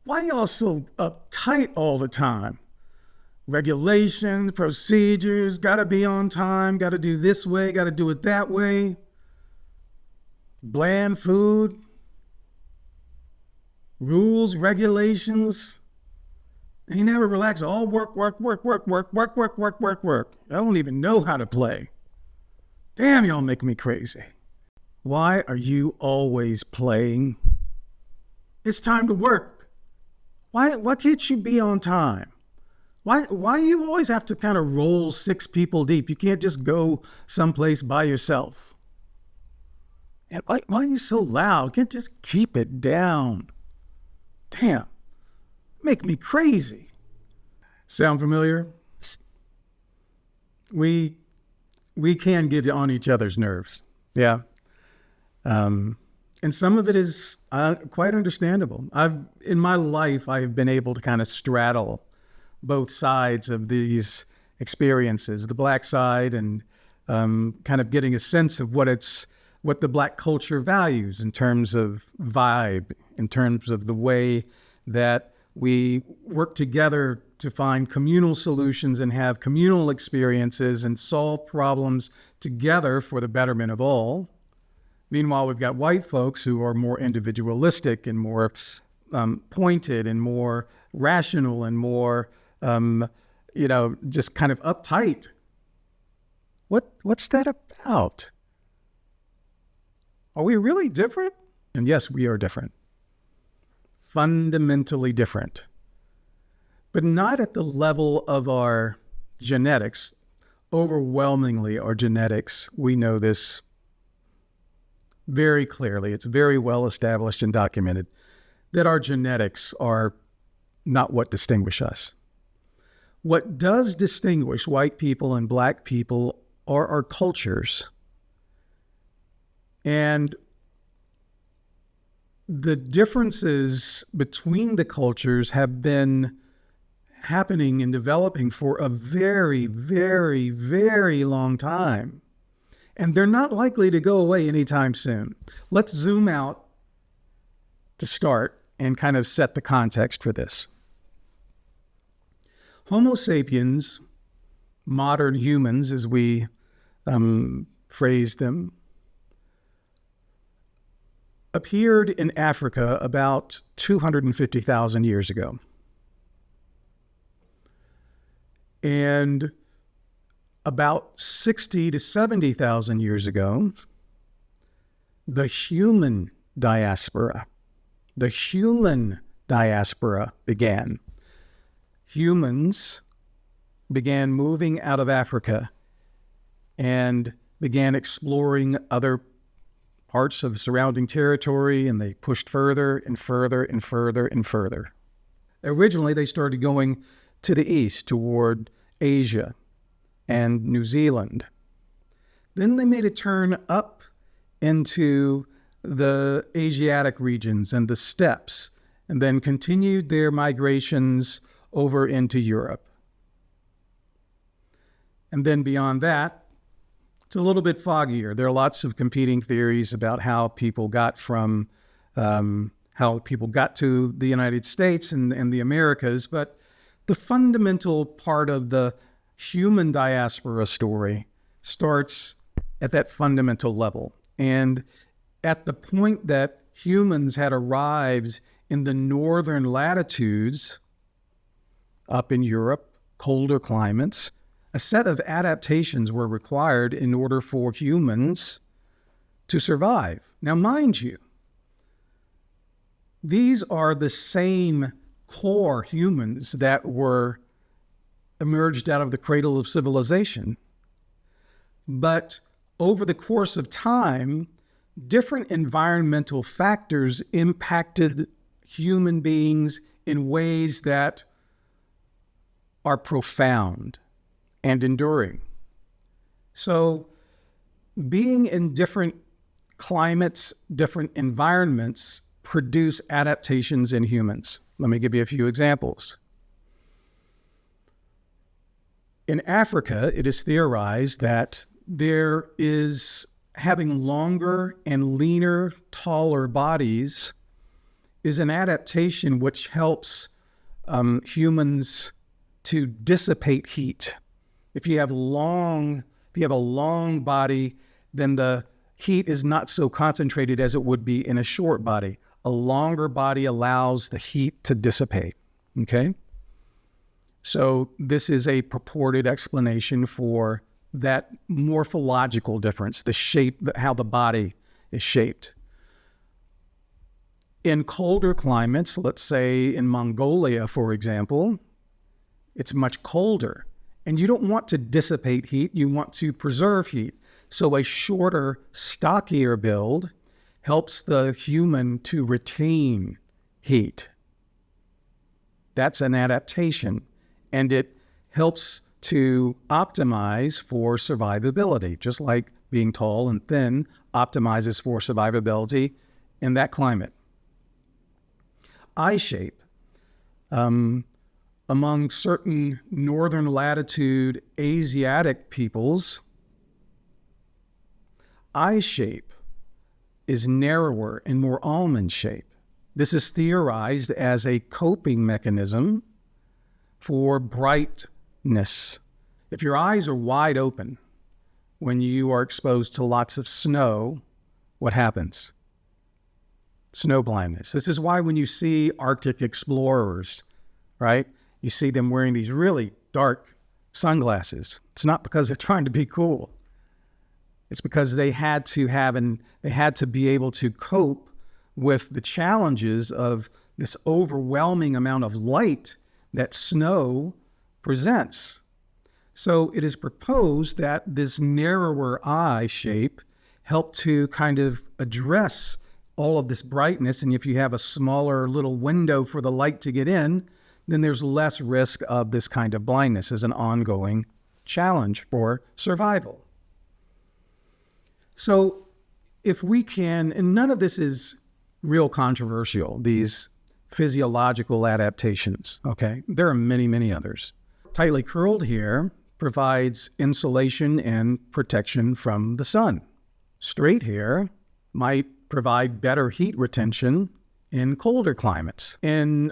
Why y'all so uptight all the time? Regulations, procedures, gotta be on time, gotta do this way, gotta do it that way. Bland food, rules, regulations. He never relaxes. All work. I don't even know how to play. Damn, y'all make me crazy. Why are you always playing? It's time to work. Why can't you be on time? Why you always have to kind of roll 6 people deep? You can't just go someplace by yourself. And why are you so loud? You can't just keep it down. Damn, make me crazy. Sound familiar? We can get on each other's nerves. Yeah. And some of it is quite understandable. In my life, I've been able to kind of straddle both sides of these experiences, the Black side and kind of getting a sense of what the Black culture values in terms of vibe, in terms of the way that we work together to find communal solutions and have communal experiences and solve problems together for the betterment of all. Meanwhile, we've got white folks who are more individualistic and more pointed and more rational and more, just kind of uptight. What's that about? Are we really different? And yes, we are different. Fundamentally different. But not at the level of our genetics. Overwhelmingly, our genetics, we know this very clearly. It's very well established and documented that our genetics are not what distinguish us. What does distinguish white people and Black people are our cultures. And the differences between the cultures have been happening and developing for a very, very, very long time. And they're not likely to go away anytime soon. Let's zoom out to start and kind of set the context for this. Homo sapiens, modern humans as we phrase them, appeared in Africa about 250,000 years ago. And about 60 to 70,000 years ago, the human diaspora began. Humans began moving out of Africa and began exploring other parts of surrounding territory, and they pushed further and further and further and further. Originally, they started going to the east toward Asia and New Zealand. Then they made a turn up into the Asiatic regions and the steppes, and then continued their migrations over into Europe. And then beyond that, it's a little bit foggier. There are lots of competing theories about how people got to the United States and the Americas, but the fundamental part of the human diaspora story starts at that fundamental level. And at the point that humans had arrived in the northern latitudes, up in Europe, colder climates, a set of adaptations were required in order for humans to survive. Now, mind you, these are the same core humans that were emerged out of the cradle of civilization. But over the course of time, different environmental factors impacted human beings in ways that are profound and enduring. So being in different climates, different environments produce adaptations in humans. Let me give you a few examples. In Africa, it is theorized that there is having longer and leaner, taller bodies is an adaptation which helps humans to dissipate heat. If you have a long body, then the heat is not so concentrated as it would be in a short body. A longer body allows the heat to dissipate, okay? So this is a purported explanation for that morphological difference, the shape, how the body is shaped. In colder climates, let's say in Mongolia, for example, it's much colder. And you don't want to dissipate heat, you want to preserve heat. So a shorter, stockier build helps the human to retain heat. That's an adaptation. And it helps to optimize for survivability, just like being tall and thin optimizes for survivability in that climate. Eye shape. Among certain northern latitude Asiatic peoples, eye shape is narrower and more almond shape. This is theorized as a coping mechanism for brightness. If your eyes are wide open when you are exposed to lots of snow, what happens? Snow blindness. This is why when you see Arctic explorers, right, you see them wearing these really dark sunglasses. It's not because they're trying to be cool. It's because they had to be able to cope with the challenges of this overwhelming amount of light that snow presents. So it is proposed that this narrower eye shape helped to kind of address all of this brightness. And if you have a smaller little window for the light to get in, then there's less risk of this kind of blindness as an ongoing challenge for survival. So if we can, and none of this is real controversial, these physiological adaptations, okay? There are many, many others. Tightly curled hair provides insulation and protection from the sun. Straight hair might provide better heat retention in colder climates. In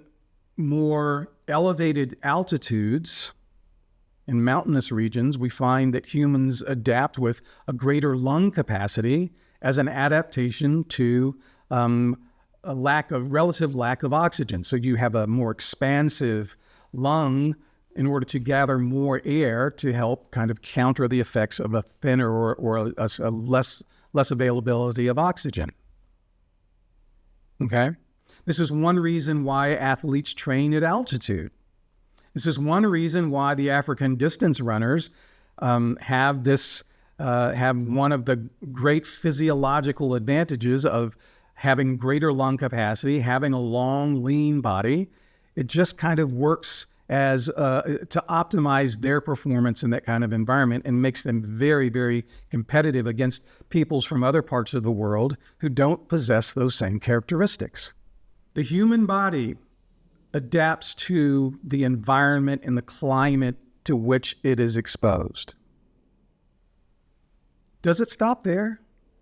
more elevated altitudes, in mountainous regions, we find that humans adapt with a greater lung capacity as an adaptation to relative lack of oxygen. So you have a more expansive lung in order to gather more air to help kind of counter the effects of a thinner or a less availability of oxygen. Okay? This is one reason why athletes train at altitude. This is one reason why the African distance runners have one of the great physiological advantages of having greater lung capacity, having a long, lean body. It just kind of works as to optimize their performance in that kind of environment and makes them very, very competitive against peoples from other parts of the world who don't possess those same characteristics. The human body adapts to the environment and the climate to which it is exposed. Does it stop there?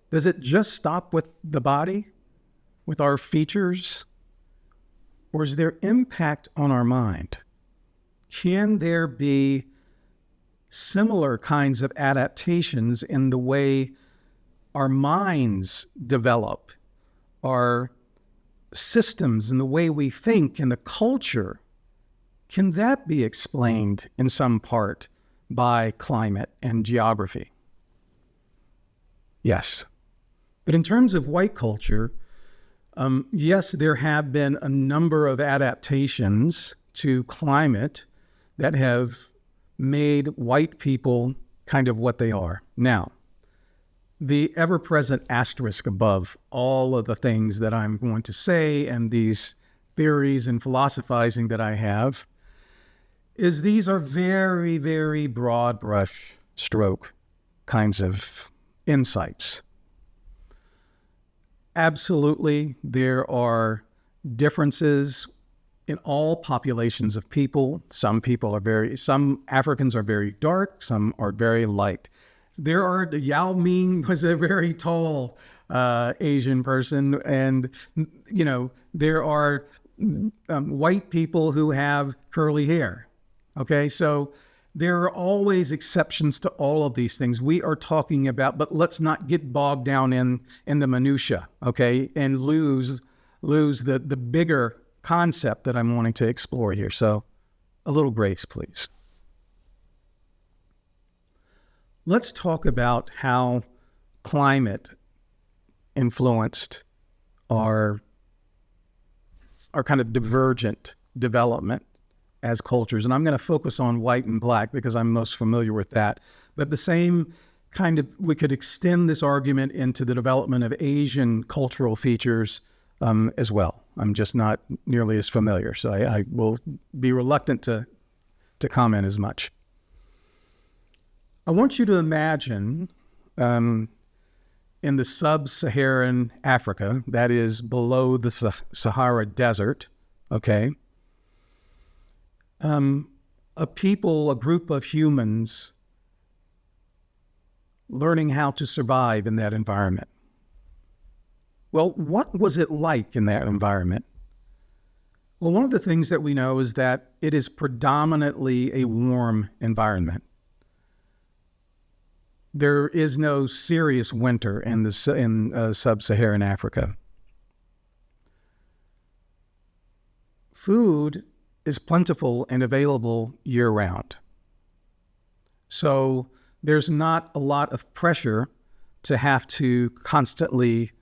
Does it just stop with the body, with our features? Or is there impact on our mind? Can there be similar kinds of adaptations in the way our minds develop, our systems and the way we think and the culture? Can that be explained in some part by climate and geography? Yes. But in terms of white culture, yes, there have been a number of adaptations to climate that have made white people kind of what they are. Now, the ever-present asterisk above all of the things that I'm going to say and these theories and philosophizing that I have is these are very, very broad brush stroke kinds of insights. Absolutely, there are differences in all populations of people. Some Africans are very dark, some are very light. Yao Ming was a very tall Asian person, and There are white people who have curly hair. Okay, so there are always exceptions to all of these things. We are talking about, but let's not get bogged down in the minutia, okay, and lose the bigger concept that I'm wanting to explore here. So a little grace, please. Let's talk about how climate influenced our kind of divergent development as cultures. And I'm going to focus on white and black because I'm most familiar with that. But the same kind of, we could extend this argument into the development of Asian cultural features as well. I'm just not nearly as familiar, so I will be reluctant to comment as much. I want you to imagine in the sub-Saharan Africa, that is below the Sahara Desert, okay, a group of humans learning how to survive in that environment. Well, what was it like in that environment? Well, one of the things that we know is that it is predominantly a warm environment. There is no serious winter in sub-Saharan Africa. Food is plentiful and available year-round. So there's not a lot of pressure to have to constantly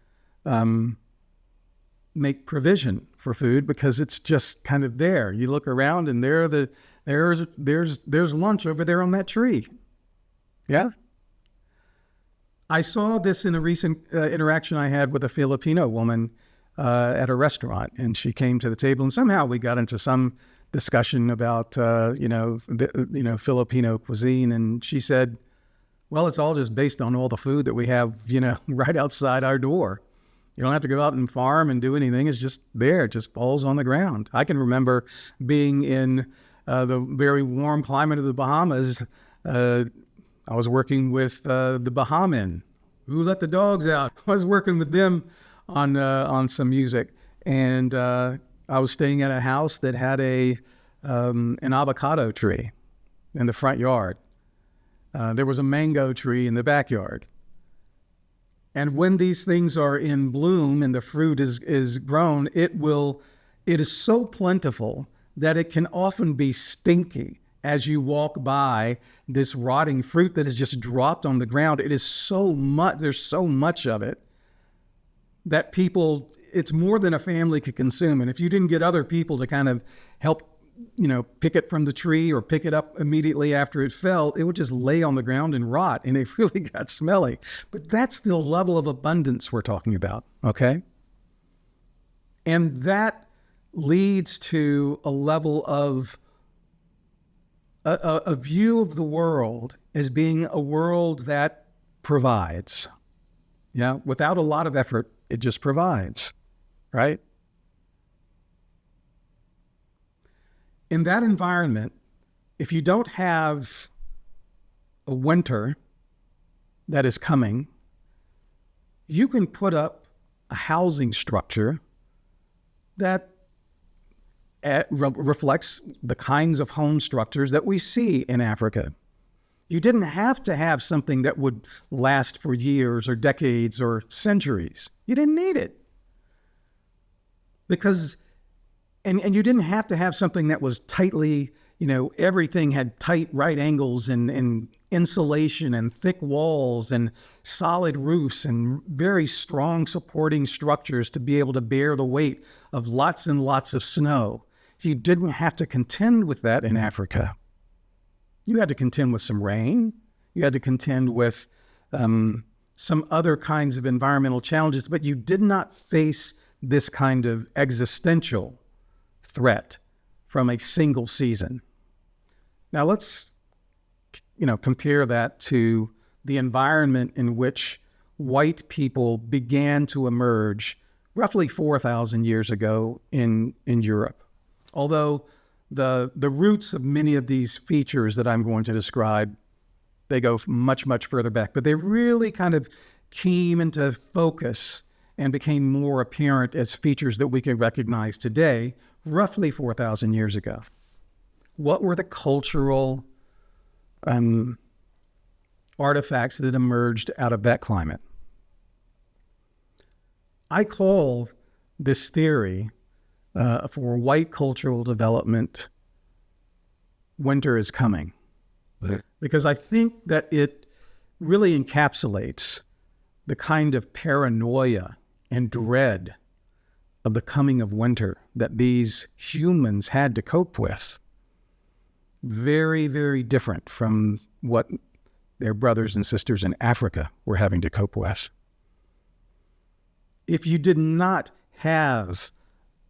make provision for food because it's just kind of there. You look around and there's lunch over there on that tree. Yeah. I saw this in a recent interaction I had with a Filipino woman at a restaurant, and she came to the table, and somehow we got into some discussion about Filipino cuisine, and she said, "Well, it's all just based on all the food that we have, right outside our door. You don't have to go out and farm and do anything. It's just there. It just falls on the ground." I can remember being in the very warm climate of the Bahamas. I was working with the Bahamen, who let the dogs out. I was working with them on some music, and I was staying at a house that had an avocado tree in the front yard. There was a mango tree in the backyard. And when these things are in bloom and the fruit is grown, it is so plentiful that it can often be stinky. As you walk by this rotting fruit that is just dropped on the ground, there's so much of it that it's more than a family could consume. And if you didn't get other people to kind of help, pick it from the tree or pick it up immediately after it fell, it would just lay on the ground and rot, and it really got smelly. But that's the level of abundance we're talking about, okay? And that leads to a level of a view of the world as being a world that provides. Yeah, without a lot of effort, it just provides, right? In that environment, if you don't have a winter that is coming, you can put up a housing structure that reflects the kinds of home structures that we see in Africa. You didn't have to have something that would last for years or decades or centuries. You didn't need it. Because, and you didn't have to have something that was tightly, everything had tight right angles and insulation and thick walls and solid roofs and very strong supporting structures to be able to bear the weight of lots and lots of snow. You didn't have to contend with that in Africa. You had to contend with some rain. You had to contend with some other kinds of environmental challenges, but you did not face this kind of existential threat from a single season. Now let's, compare that to the environment in which white people began to emerge roughly 4,000 years ago in Europe. Although the roots of many of these features that I'm going to describe, they go much, much further back. But they really kind of came into focus and became more apparent as features that we can recognize today, roughly 4,000 years ago? What were the cultural artifacts that emerged out of that climate? I call this theory for white cultural development, winter is coming, because I think that it really encapsulates the kind of paranoia and dread of the coming of winter that these humans had to cope with. Very, very different from what their brothers and sisters in Africa were having to cope with. If you did not have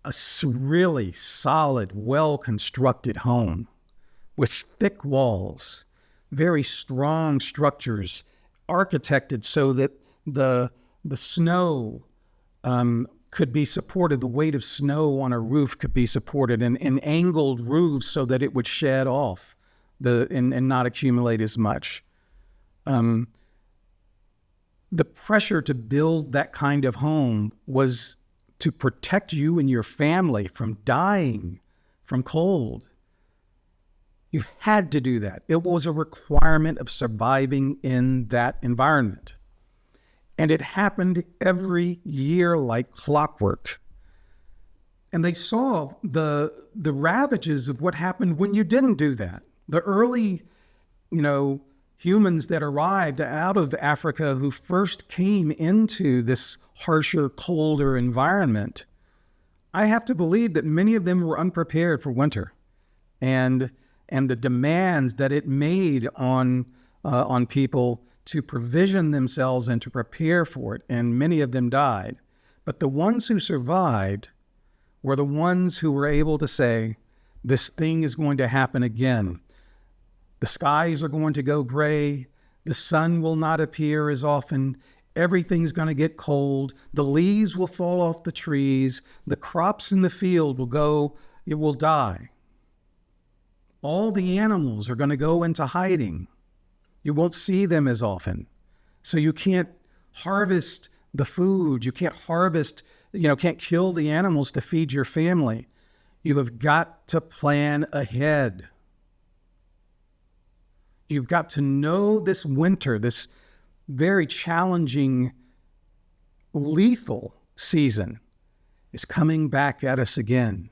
a really solid, well-constructed home with thick walls, very strong structures, architected so that the snow could be supported, the weight of snow on a roof could be supported, and angled roofs so that it would shed off and not accumulate as much. The pressure to build that kind of home was to protect you and your family from dying from cold. You had to do that. It was a requirement of surviving in that environment. And it happened every year like clockwork. And they saw the ravages of what happened when you didn't do that. The early, humans that arrived out of Africa who first came into this harsher, colder environment, I have to believe that many of them were unprepared for winter and the demands that it made on people to provision themselves and to prepare for it, and many of them died. But the ones who survived were the ones who were able to say, this thing is going to happen again. The skies are going to go gray. The sun will not appear as often. Everything's going to get cold. The leaves will fall off the trees. The crops in the field will die. All the animals are going to go into hiding. You won't see them as often. So you can't harvest the food. You can't can't kill the animals to feed your family. You have got to plan ahead. You've got to know this winter, this very challenging, lethal season is coming back at us again.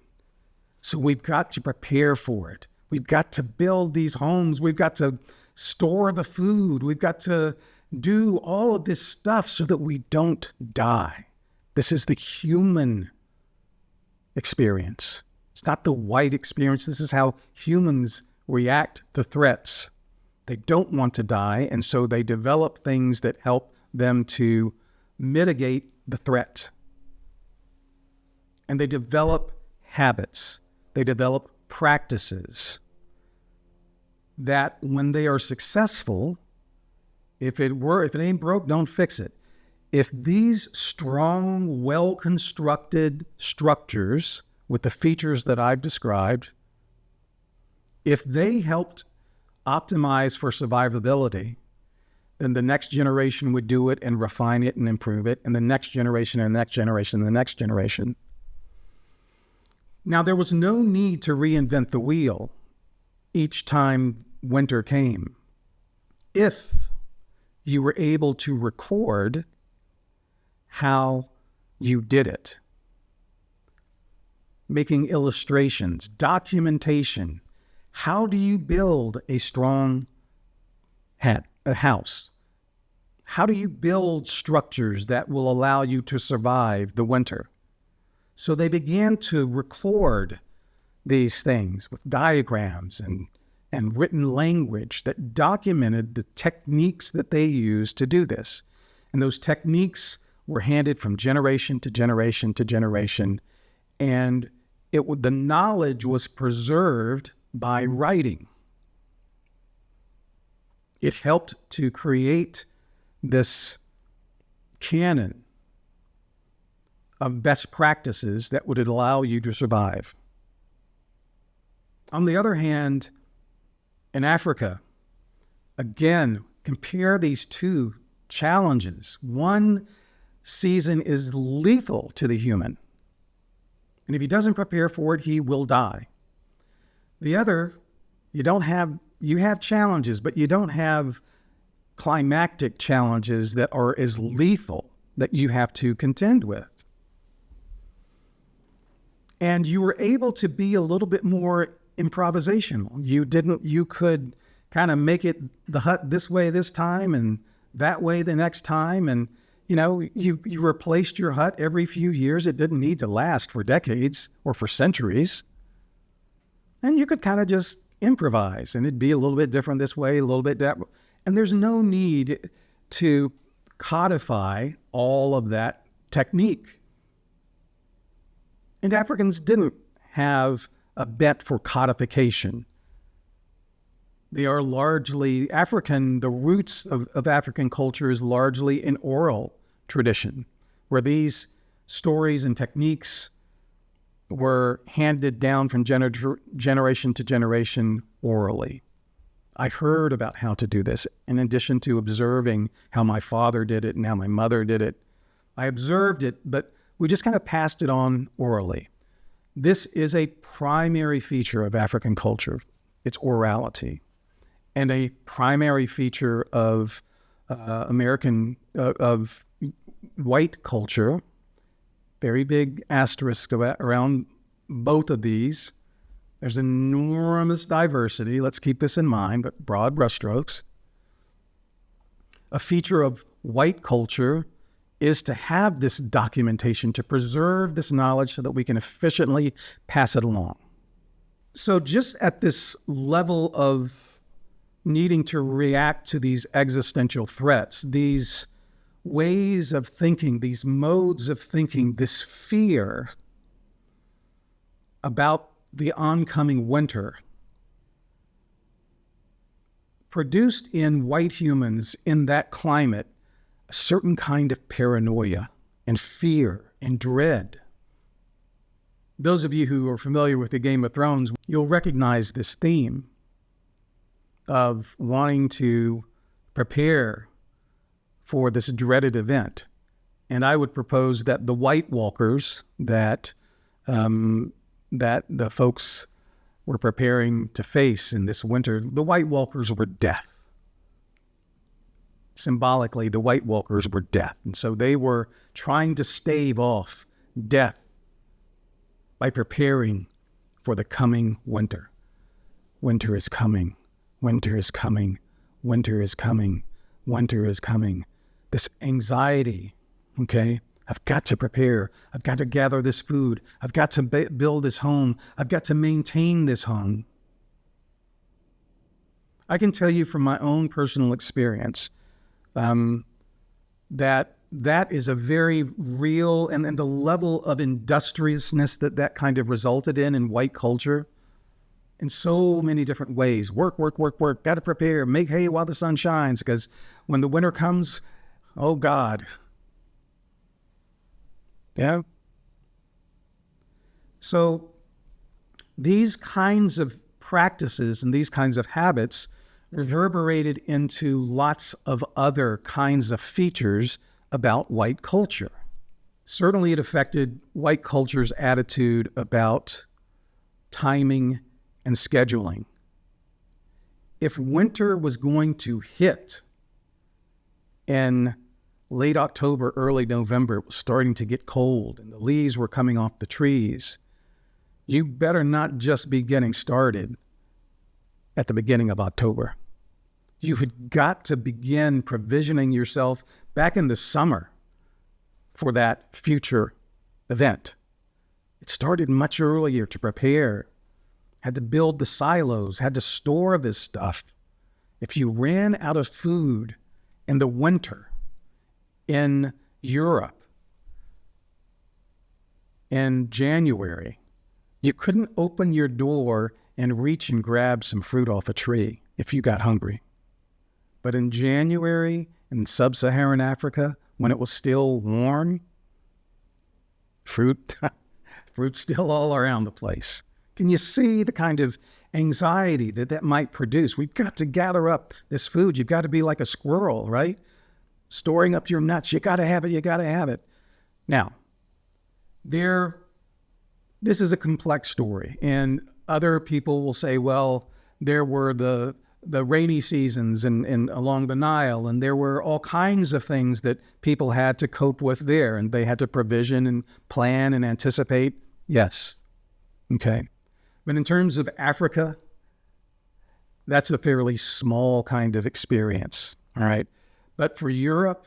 So we've got to prepare for it. We've got to build these homes. We've got to store the food. We've got to do all of this stuff so that we don't die. This is the human experience. It's not the white experience. This is how humans react to threats. They don't want to die, and so they develop things that help them to mitigate the threat. And they develop habits. They develop practices that when they are successful, if it ain't broke, don't fix it. If these strong, well-constructed structures with the features that I've described, if they helped optimize for survivability, then the next generation would do it and refine it and improve it, and the next generation and the next generation and the next generation. Now, there was no need to reinvent the wheel each time winter came if you were able to record how you did it. Making illustrations, documentation. How do you build a strong house? How do you build structures that will allow you to survive the winter? So they began to record these things with diagrams and written language that documented the techniques that they used to do this. And those techniques were handed from generation to generation to generation, and the knowledge was preserved by writing. It helped to create this canon of best practices that would allow you to survive. On the other hand, in Africa, again, compare these two challenges. One season is lethal to the human. And if he doesn't prepare for it, he will die. The other, you have challenges, but you don't have climactic challenges that are as lethal that you have to contend with. And you were able to be a little bit more improvisational. You could kind of make it the hut this way this time and that way the next time. And, you replaced your hut every few years. It didn't need to last for decades or for centuries. And you could kind of just improvise, and it'd be a little bit different this way, a little bit that. And there's no need to codify all of that technique. And Africans didn't have a bent for codification. They are largely the roots of African culture is largely an oral tradition, where these stories and techniques were handed down from generation to generation orally. I heard about how to do this, in addition to observing how my father did it and how my mother did it. I observed it, but we just kind of passed it on orally. This is a primary feature of African culture. It's orality. And a primary feature of of white culture, very big asterisk around both of these. There's enormous diversity. Let's keep this in mind, but broad brushstrokes. A feature of white culture is to have this documentation, to preserve this knowledge so that we can efficiently pass it along. So just at this level of needing to react to these existential threats, these ways of thinking, these modes of thinking, this fear about the oncoming winter, produced in white humans in that climate a certain kind of paranoia and fear and dread. Those of you who are familiar with the Game of Thrones, you'll recognize this theme of wanting to prepare for this dreaded event. And I would propose that the White Walkers that the folks were preparing to face in this winter, the White Walkers were death. Symbolically, the White Walkers were death. And so they were trying to stave off death by preparing for the coming winter. Winter is coming. Winter is coming. Winter is coming. Winter is coming. This anxiety, okay? I've got to prepare. I've got to gather this food. I've got to build this home. I've got to maintain this home. I can tell you from my own personal experience that is a very real, and the level of industriousness that kind of resulted in white culture in so many different ways. Work, work, work, work. Got to prepare. Make hay while the sun shines, because when the winter comes, oh God. Yeah. So these kinds of practices and these kinds of habits reverberated into lots of other kinds of features about white culture. Certainly it affected white culture's attitude about timing and scheduling. If winter was going to hit in late October, early November, it was starting to get cold and the leaves were coming off the trees, you better not just be getting started at the beginning of October. You had got to begin provisioning yourself back in the summer for that future event. It started much earlier to prepare. Had to build the silos, had to store this stuff. If you ran out of food in the winter in Europe in January, you couldn't open your door and reach and grab some fruit off a tree if you got hungry. But in January in sub-Saharan Africa, when it was still warm, fruit's still all around the place. Can you see the kind of anxiety that might produce? We've got to gather up this food. You've got to be like a squirrel, right? storing up your nuts. You got to have it. You got to have it. Now, this is a complex story, and other people will say, well, there were the rainy seasons and along the Nile, and there were all kinds of things that people had to cope with there, and they had to provision and plan and anticipate. Yes. Okay. But in terms of Africa, that's a fairly small kind of experience. All right. But for Europe,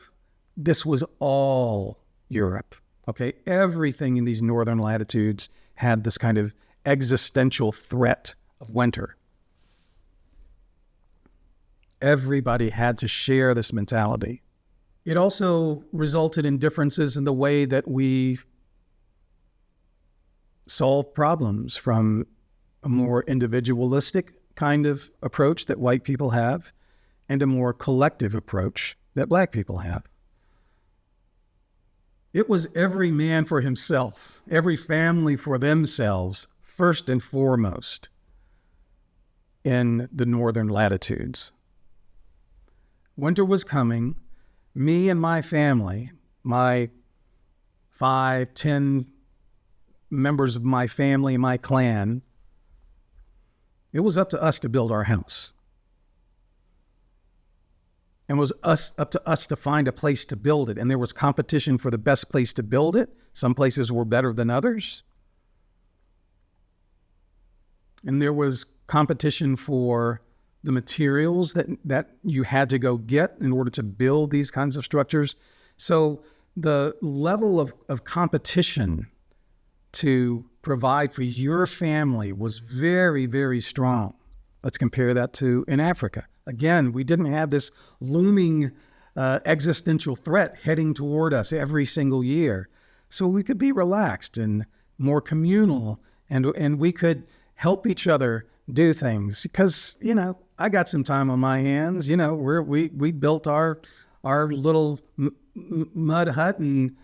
this was all Europe. Okay. Everything in these northern latitudes had this kind of existential threat of winter. Everybody had to share this mentality. It also resulted in differences in the way that we solve problems, from a more individualistic kind of approach that white people have and a more collective approach that black people have. It was every man for himself, every family for themselves, first and foremost, in the northern latitudes. Winter was coming. Me and my family, my 5, 10 members of my family, my clan, it was up to us to build our house. And it was up to us to find a place to build it. And there was competition for the best place to build it. Some places were better than others. And there was competition for the materials that you had to go get in order to build these kinds of structures. So the level of competition to provide for your family was very, very strong. Let's compare that to in Africa. Again, we didn't have this looming existential threat heading toward us every single year. So we could be relaxed and more communal, and we could help each other do things because, I got some time on my hands. We built our little mud hut, and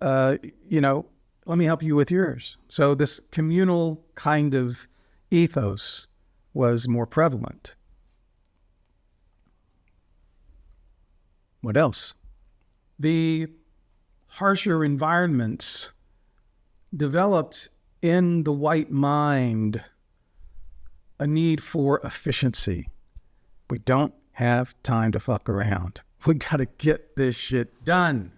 let me help you with yours. So this communal kind of ethos was more prevalent. What else? The harsher environments developed in the white mind a need for efficiency. We don't have time to fuck around. We got to get this shit done.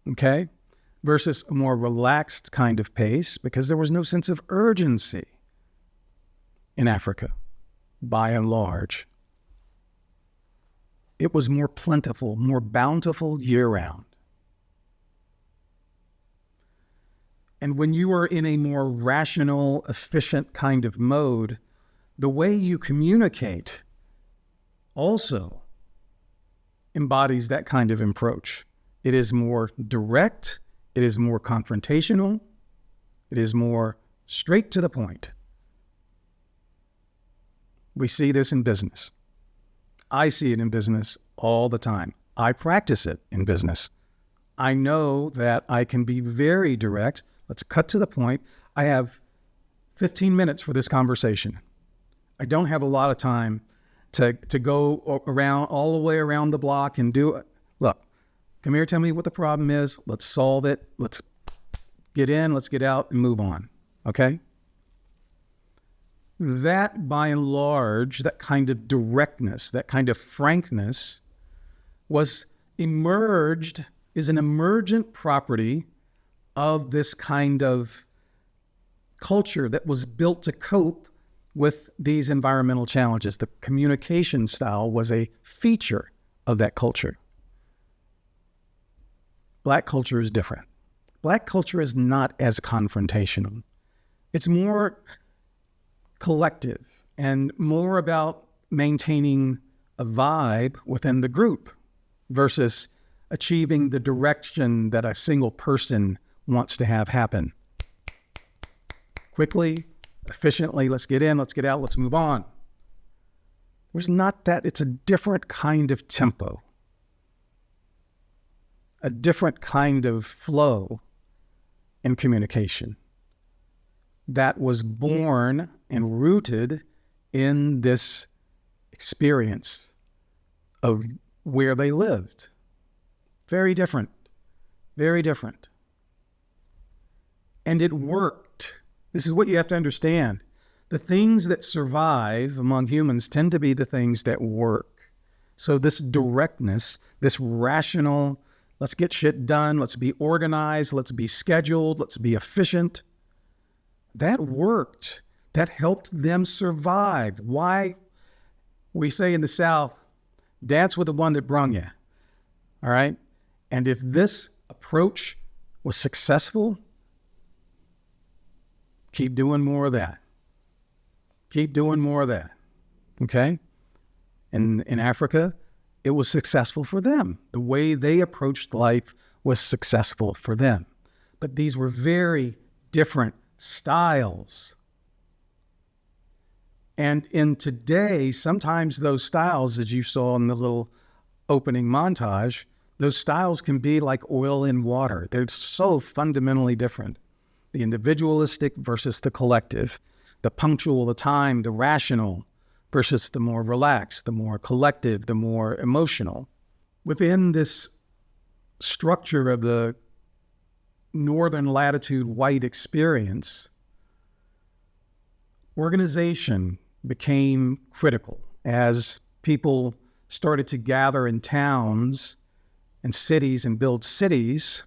Okay? Versus a more relaxed kind of pace, because there was no sense of urgency in Africa, by and large. It was more plentiful, more bountiful year-round. And when you are in a more rational, efficient kind of mode, the way you communicate also embodies that kind of approach. It is more direct, it is more confrontational, it is more straight to the point. We see this in business. I see it in business all the time. I practice it in business. I know that I can be very direct. Let's cut to the point. I have 15 minutes for this conversation. I don't have a lot of time to go around all the way around the block and do it. Look, come here, tell me what the problem is. Let's solve it. Let's get in, let's get out, and move on. Okay? That, by and large, that kind of directness, that kind of frankness is an emergent property of this kind of culture that was built to cope with these environmental challenges. The communication style was a feature of that culture. Black culture is different. Black culture is not as confrontational. It's more collective and more about maintaining a vibe within the group versus achieving the direction that a single person wants to have happen. Quickly, efficiently, let's get in, let's get out, let's move on. There's not that. It's a different kind of tempo, a different kind of flow in communication that was born and rooted in this experience of where they lived. Very different. Very different. And it worked. This is what you have to understand. The things that survive among humans tend to be the things that work. So this directness, this rational, let's get shit done, let's be organized, let's be scheduled, let's be efficient, that worked. That helped them survive. Why? We say in the South, dance with the one that brung you. All right? And if this approach was successful, keep doing more of that. Keep doing more of that. Okay? And in Africa, it was successful for them. The way they approached life was successful for them. But these were very different styles. And in today, sometimes those styles, as you saw in the little opening montage, those styles can be like oil and water. They're so fundamentally different. The individualistic versus the collective, the punctual, the time, the rational versus the more relaxed, the more collective, the more emotional. Within this structure of the northern latitude white experience, organization became critical as people started to gather in towns and cities and build cities.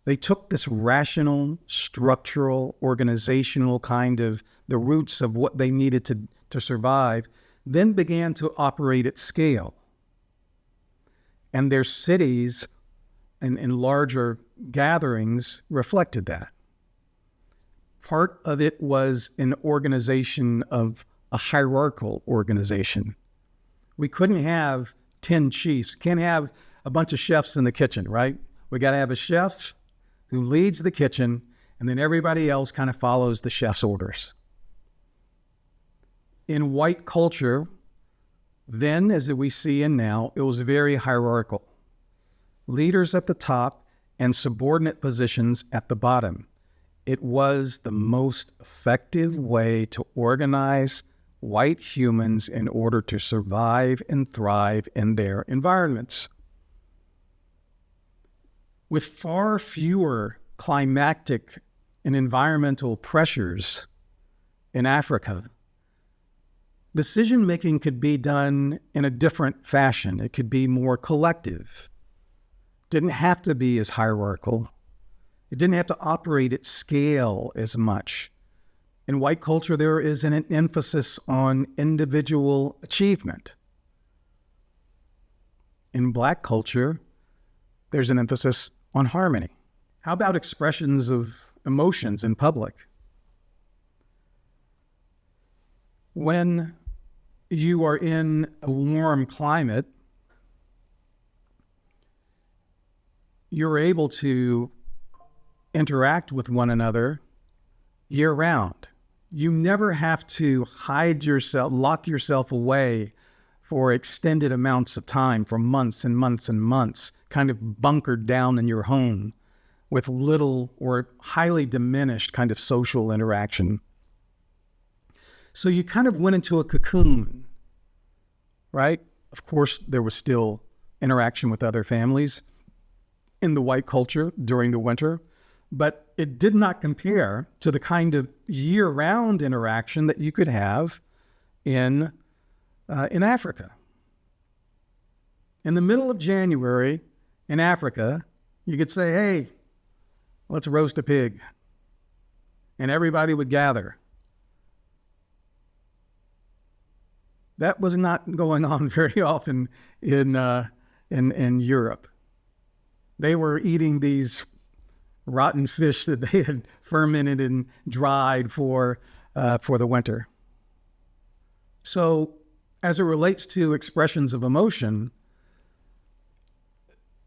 They took this rational, structural, organizational kind of the roots of what they needed to survive, then began to operate at scale. And their cities and larger gatherings reflected that. Part of it was an organization of a hierarchical organization. We couldn't have 10 chiefs. Can't have a bunch of chefs in the kitchen, right? We got to have a chef who leads the kitchen, and then everybody else kind of follows the chef's orders. In white culture, then, as we see in now, it was very hierarchical. Leaders at the top and subordinate positions at the bottom. It was the most effective way to organize white humans in order to survive and thrive in their environments. With far fewer climactic and environmental pressures in Africa, decision-making could be done in a different fashion. It could be more collective. It didn't have to be as hierarchical. It didn't have to operate at scale as much. In white culture, there is an emphasis on individual achievement. In black culture, there's an emphasis on harmony. How about expressions of emotions in public? When you are in a warm climate, you're able to interact with one another year-round. You never have to hide yourself, lock yourself away for extended amounts of time, for months and months and months, kind of bunkered down in your home with little or highly diminished kind of social interaction. So you kind of went into a cocoon, right? Of course, there was still interaction with other families in the white culture during the winter, but it did not compare to the kind of year-round interaction that you could have in Africa. In the middle of January in Africa, you could say, hey, let's roast a pig. And everybody would gather. That was not going on very often in Europe. They were eating these rotten fish that they had fermented and dried for the winter. So as it relates to expressions of emotion,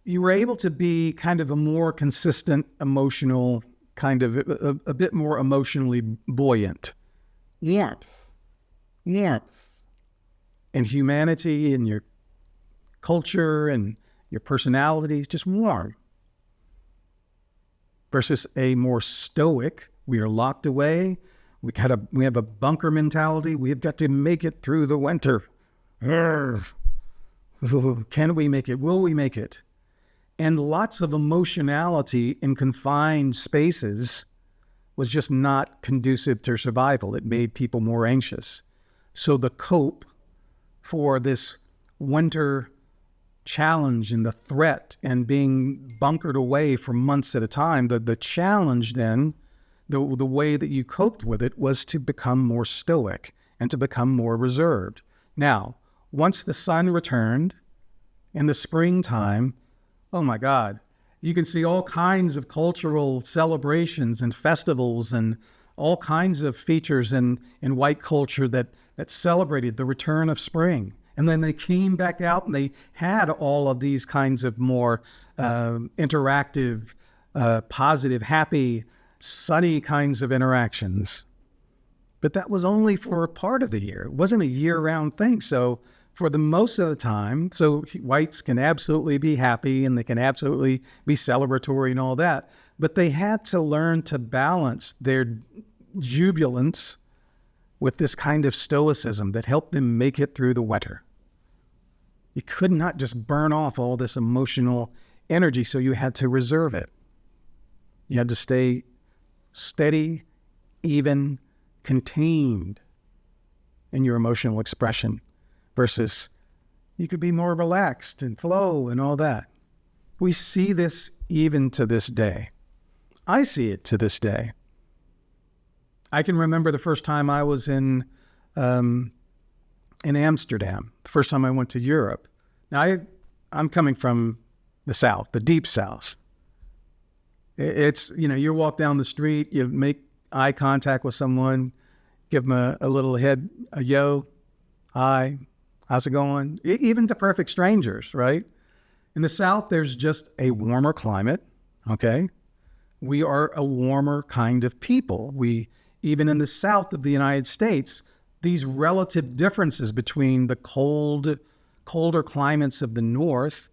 you were able to be kind of a more consistent emotional, kind of a bit more emotionally buoyant. Warmth. And humanity and your culture and your personality is just warm. Versus a more stoic, we are locked away, we have a bunker mentality, we've got to make it through the winter. Ooh, can we make it? Will we make it? And lots of emotionality in confined spaces was just not conducive to survival. It made people more anxious. So the cope for this winter challenge and the threat and being bunkered away for months at a time, the challenge then, the way that you coped with it was to become more stoic and to become more reserved. Now, once the sun returned in the springtime, oh my God, you can see all kinds of cultural celebrations and festivals and all kinds of features in white culture that celebrated the return of spring. And then they came back out and they had all of these kinds of more interactive, positive, happy, sunny kinds of interactions. But that was only for a part of the year. It wasn't a year-round thing. So for the most of the time, so whites can absolutely be happy and they can absolutely be celebratory and all that. But they had to learn to balance their jubilance with this kind of stoicism that helped them make it through the winter. You could not just burn off all this emotional energy, so you had to reserve it. You had to stay steady, even, contained in your emotional expression versus you could be more relaxed and flow and all that. We see this even to this day. I see it to this day. I can remember the first time I was in Amsterdam, the first time I went to Europe. Now, I'm coming from the South, the deep South. It's, you walk down the street, you make eye contact with someone, give them a little head, a yo, hi, how's it going? Even to perfect strangers, right? In the South, there's just a warmer climate, okay? We are a warmer kind of people. Even in the South of the United States, these relative differences between the colder climates of the North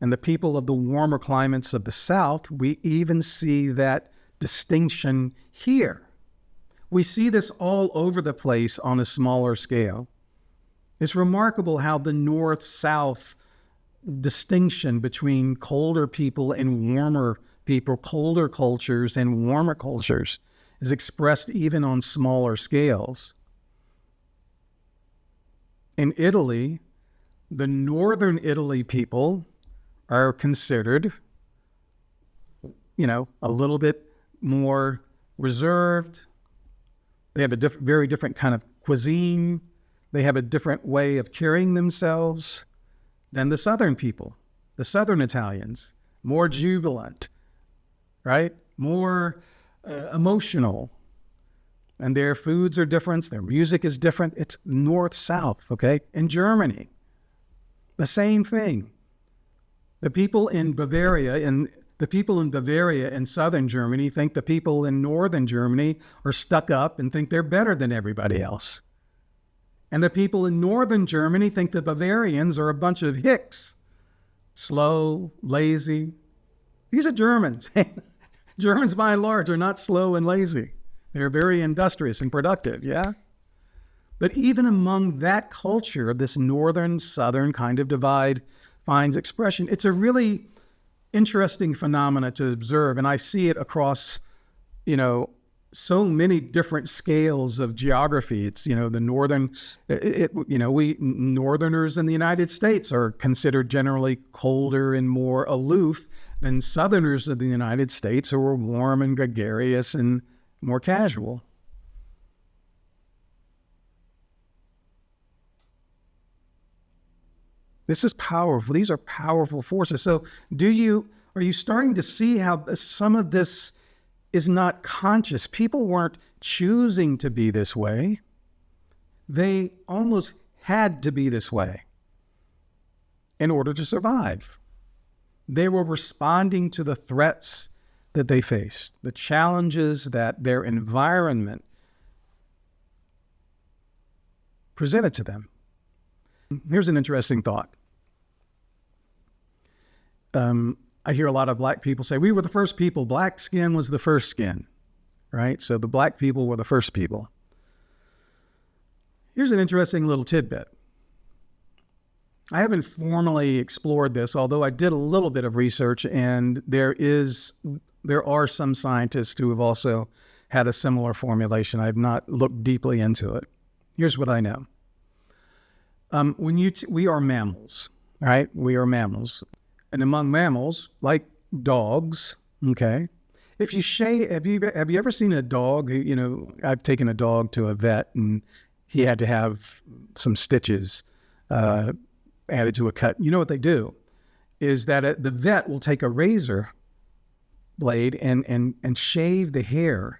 and the people of the warmer climates of the South, we even see that distinction here. We see this all over the place on a smaller scale. It's remarkable how the North-South distinction between colder people and warmer people, colder cultures and warmer cultures, is expressed even on smaller scales. In Italy, the northern Italy people are considered, a little bit more reserved. They have a very different kind of cuisine. They have a different way of carrying themselves than the southern people, the southern Italians, more jubilant, right? More emotional. And their foods are different. Their music is different. It's north-south, okay? In Germany, the same thing. The people in Bavaria in southern Germany think the people in northern Germany are stuck up and think they're better than everybody else. And the people in northern Germany think the Bavarians are a bunch of hicks, slow, lazy. These are Germans. Germans, by and large, are not slow and lazy. They're very industrious and productive, yeah? But even among that culture, this northern-southern kind of divide finds expression. It's a really interesting phenomena to observe, and I see it across, so many different scales of geography. It's, the we Northerners in the United States are considered generally colder and more aloof than Southerners of the United States, who are warm and gregarious and more casual. This is powerful. These are powerful forces. So are you starting to see how some of this is not conscious? People weren't choosing to be this way. They almost had to be this way in order to survive. They were responding to the threats that they faced, the challenges that their environment presented to them. Here's an interesting thought. I hear a lot of black people say, we were the first people. Black skin was the first skin, right? So the black people were the first people. Here's an interesting little tidbit. I haven't formally explored this, although I did a little bit of research, and there are some scientists who have also had a similar formulation. I've not looked deeply into it. Here's what I know. We are mammals, right? We are mammals. And among mammals, like dogs, okay, if you shave, have you ever seen a dog? I've taken a dog to a vet, and he had to have some stitches added to a cut. You know what they do is that the vet will take a razor blade and shave the hair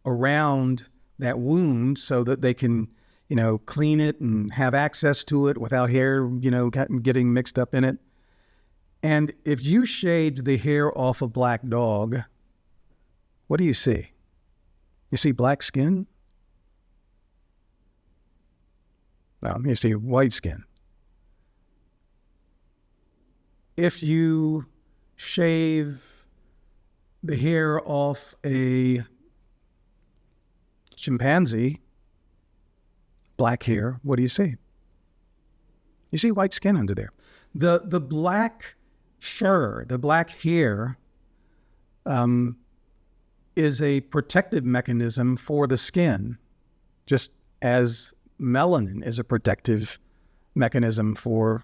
around that wound so that they can, clean it and have access to it without hair, getting mixed up in it. And if you shaved the hair off a black dog, what do you see? You see black skin? No, you see white skin. If you shave the hair off a chimpanzee, black hair, what do you see? You see white skin under there. The black fur, the black hair, is a protective mechanism for the skin, just as melanin is a protective mechanism for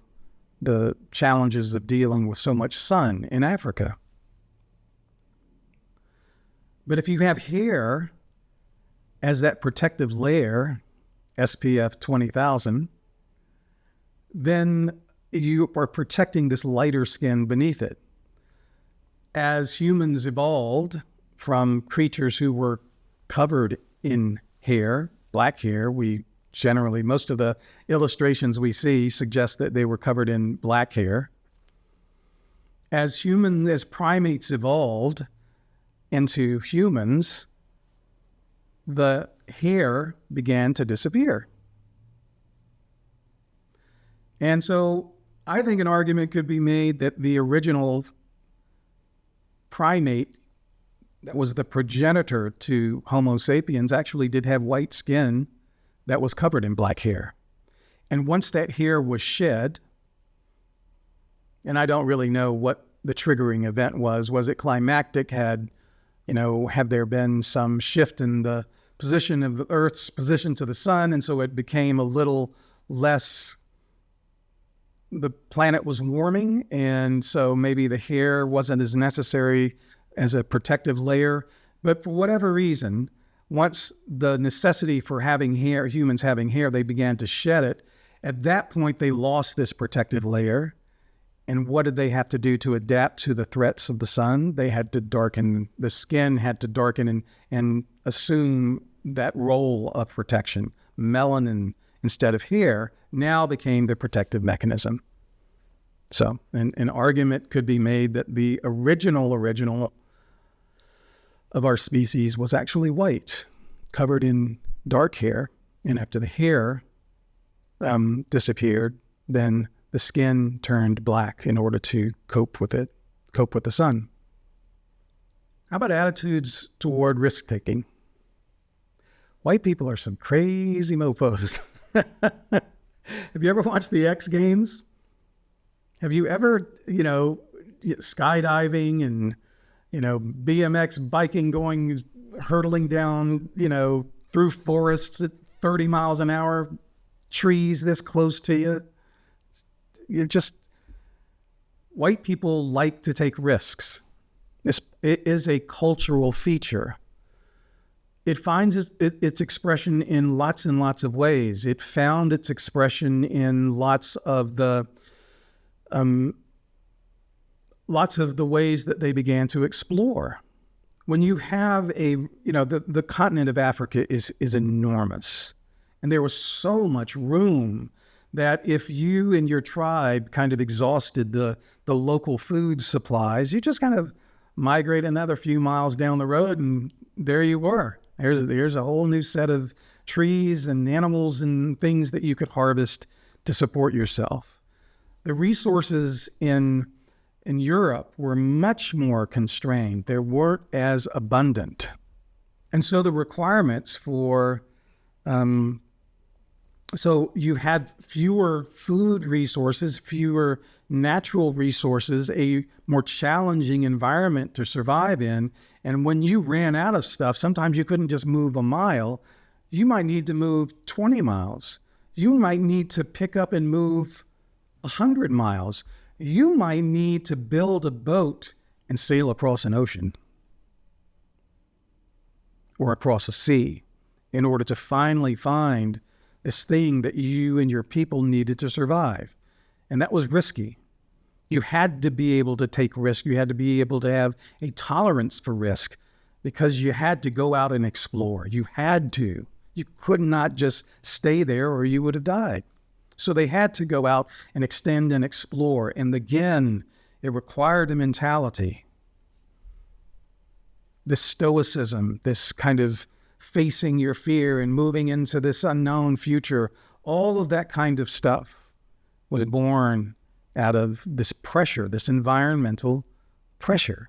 the challenges of dealing with so much sun in Africa. But if you have hair as that protective layer, SPF 20,000, then you are protecting this lighter skin beneath it. As humans evolved from creatures who were covered in hair, black hair, most of the illustrations we see suggest that they were covered in black hair. As primates evolved into humans, the hair began to disappear. And so I think an argument could be made that the original primate that was the progenitor to Homo sapiens actually did have white skin that was covered in black hair. And once that hair was shed, and I don't really know what the triggering event was it climactic? Had there been some shift in the position of the Earth's position to the sun, and so it became a little less, the planet was warming, and so maybe the hair wasn't as necessary as a protective layer. But for whatever reason, once the necessity for having hair, humans having hair, they began to shed it. At that point, they lost this protective layer. And what did they have to do to adapt to the threats of the sun? They had to darken, the skin had to darken and assume that role of protection. Melanin, instead of hair, now became the protective mechanism. So an argument could be made that the original of our species was actually white, covered in dark hair. And after the hair disappeared, then the skin turned black in order to cope with the sun. How about attitudes toward risk-taking? White people are some crazy mofos. Have you ever watched the X Games? Have you ever, skydiving and, BMX biking, hurtling down, through forests at 30 miles an hour, trees this close to you? White people like to take risks. It is a cultural feature. It finds its expression in lots and lots of ways. It found its expression in lots of the ways that they began to explore. When you have the continent of Africa is enormous, and there was so much room that if you and your tribe kind of exhausted the local food supplies, you just kind of migrate another few miles down the road, and there you were. There's a whole new set of trees and animals and things that you could harvest to support yourself. The resources in Europe were much more constrained. They weren't as abundant. And so the requirements for So you had fewer food resources, fewer natural resources, a more challenging environment to survive in. And when you ran out of stuff, sometimes you couldn't just move a mile. You might need to move 20 miles. You might need to pick up and move 100 miles. You might need to build a boat and sail across an ocean or across a sea in order to finally find this thing that you and your people needed to survive. And that was risky. You had to be able to take risk. You had to be able to have a tolerance for risk because you had to go out and explore. You had to. You could not just stay there or you would have died. So they had to go out and extend and explore. And again, it required a mentality. This stoicism, this kind of facing your fear and moving into this unknown future, all of that kind of stuff was born out of this pressure, this environmental pressure.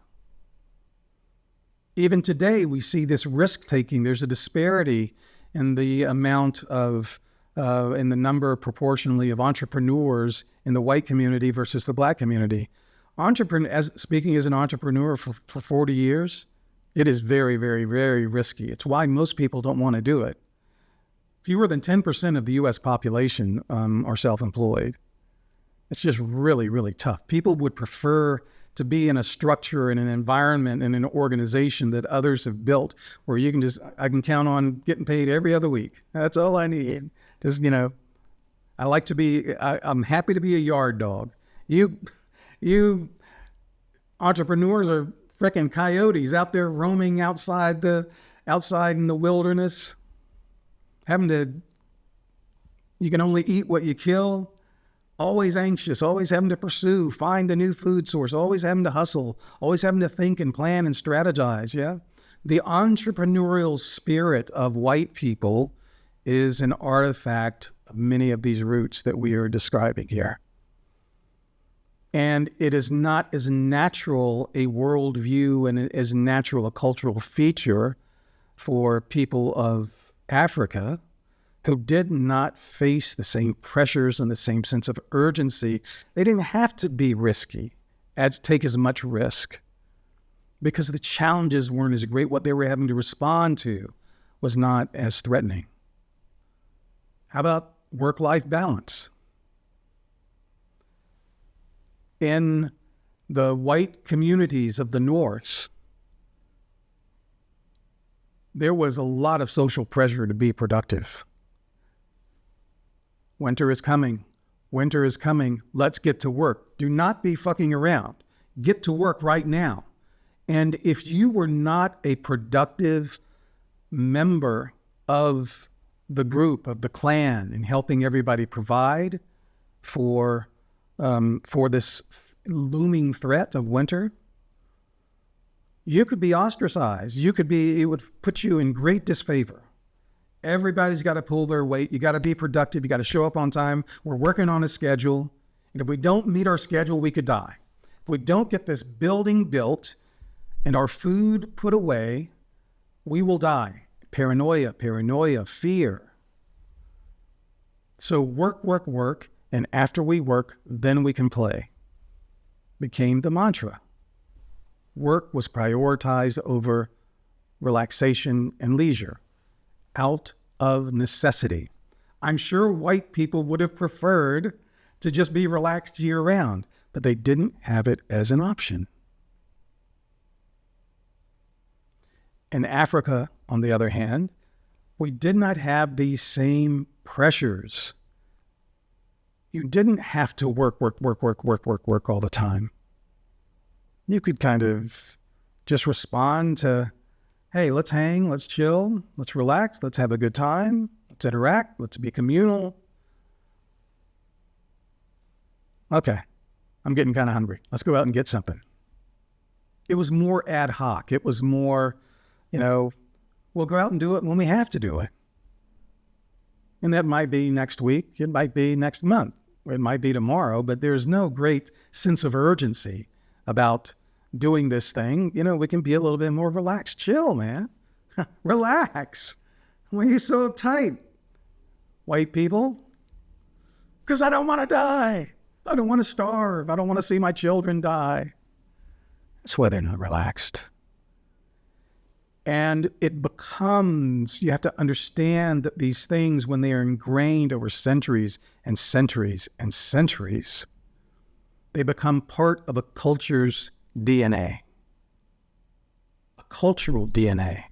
Even today, we see this risk-taking. There's a disparity in the amount of, in the number proportionally of entrepreneurs in the white community versus the black community. Speaking as an entrepreneur for 40 years, it is very, very, very risky. It's why most people don't want to do it. Fewer than 10% of the U.S. population are self-employed. It's just really, really tough. People would prefer to be in a structure, in an environment, in an organization that others have built where I can count on getting paid every other week. That's all I need. Just, I'm happy to be a yard dog. You entrepreneurs are frickin' coyotes out there roaming outside in the wilderness, you can only eat what you kill, always anxious, always having to pursue, find a new food source, always having to hustle, always having to think and plan and strategize, yeah? The entrepreneurial spirit of white people is an artifact of many of these roots that we are describing here. And it is not as natural a worldview and as natural a cultural feature for people of Africa who did not face the same pressures and the same sense of urgency. They didn't have to be risky, take as much risk, because the challenges weren't as great. What they were having to respond to was not as threatening. How about work-life balance? In the white communities of the North, there was a lot of social pressure to be productive. Winter is coming. Winter is coming. Let's get to work. Do not be fucking around. Get to work right now. And if you were not a productive member of the group, of the clan, in helping everybody provide for this looming threat of winter, you could be ostracized. It would put you in great disfavor. Everybody's got to pull their weight. You got to be productive. You got to show up on time. We're working on a schedule. And if we don't meet our schedule, we could die. If we don't get this building built and our food put away, we will die. Paranoia, fear. So work. And after we work, then we can play. Became the mantra. Work was prioritized over relaxation and leisure, out of necessity. I'm sure white people would have preferred to just be relaxed year-round, but they didn't have it as an option. In Africa, on the other hand, we did not have these same pressures. You didn't have to work all the time. You could kind of just respond to, hey, let's hang, let's chill, let's relax, let's have a good time, let's interact, let's be communal. Okay, I'm getting kind of hungry. Let's go out and get something. It was more ad hoc. It was more, we'll go out and do it when we have to do it. And that might be next week. It might be next month. It might be tomorrow, but there's no great sense of urgency about doing this thing. We can be a little bit more relaxed. Chill, man. Relax. Why are you so tight? White people? Because I don't want to die. I don't want to starve. I don't want to see my children die. That's why they're not relaxed. And it becomes, you have to understand that these things, when they are ingrained over centuries and centuries and centuries, they become part of a culture's DNA, a cultural DNA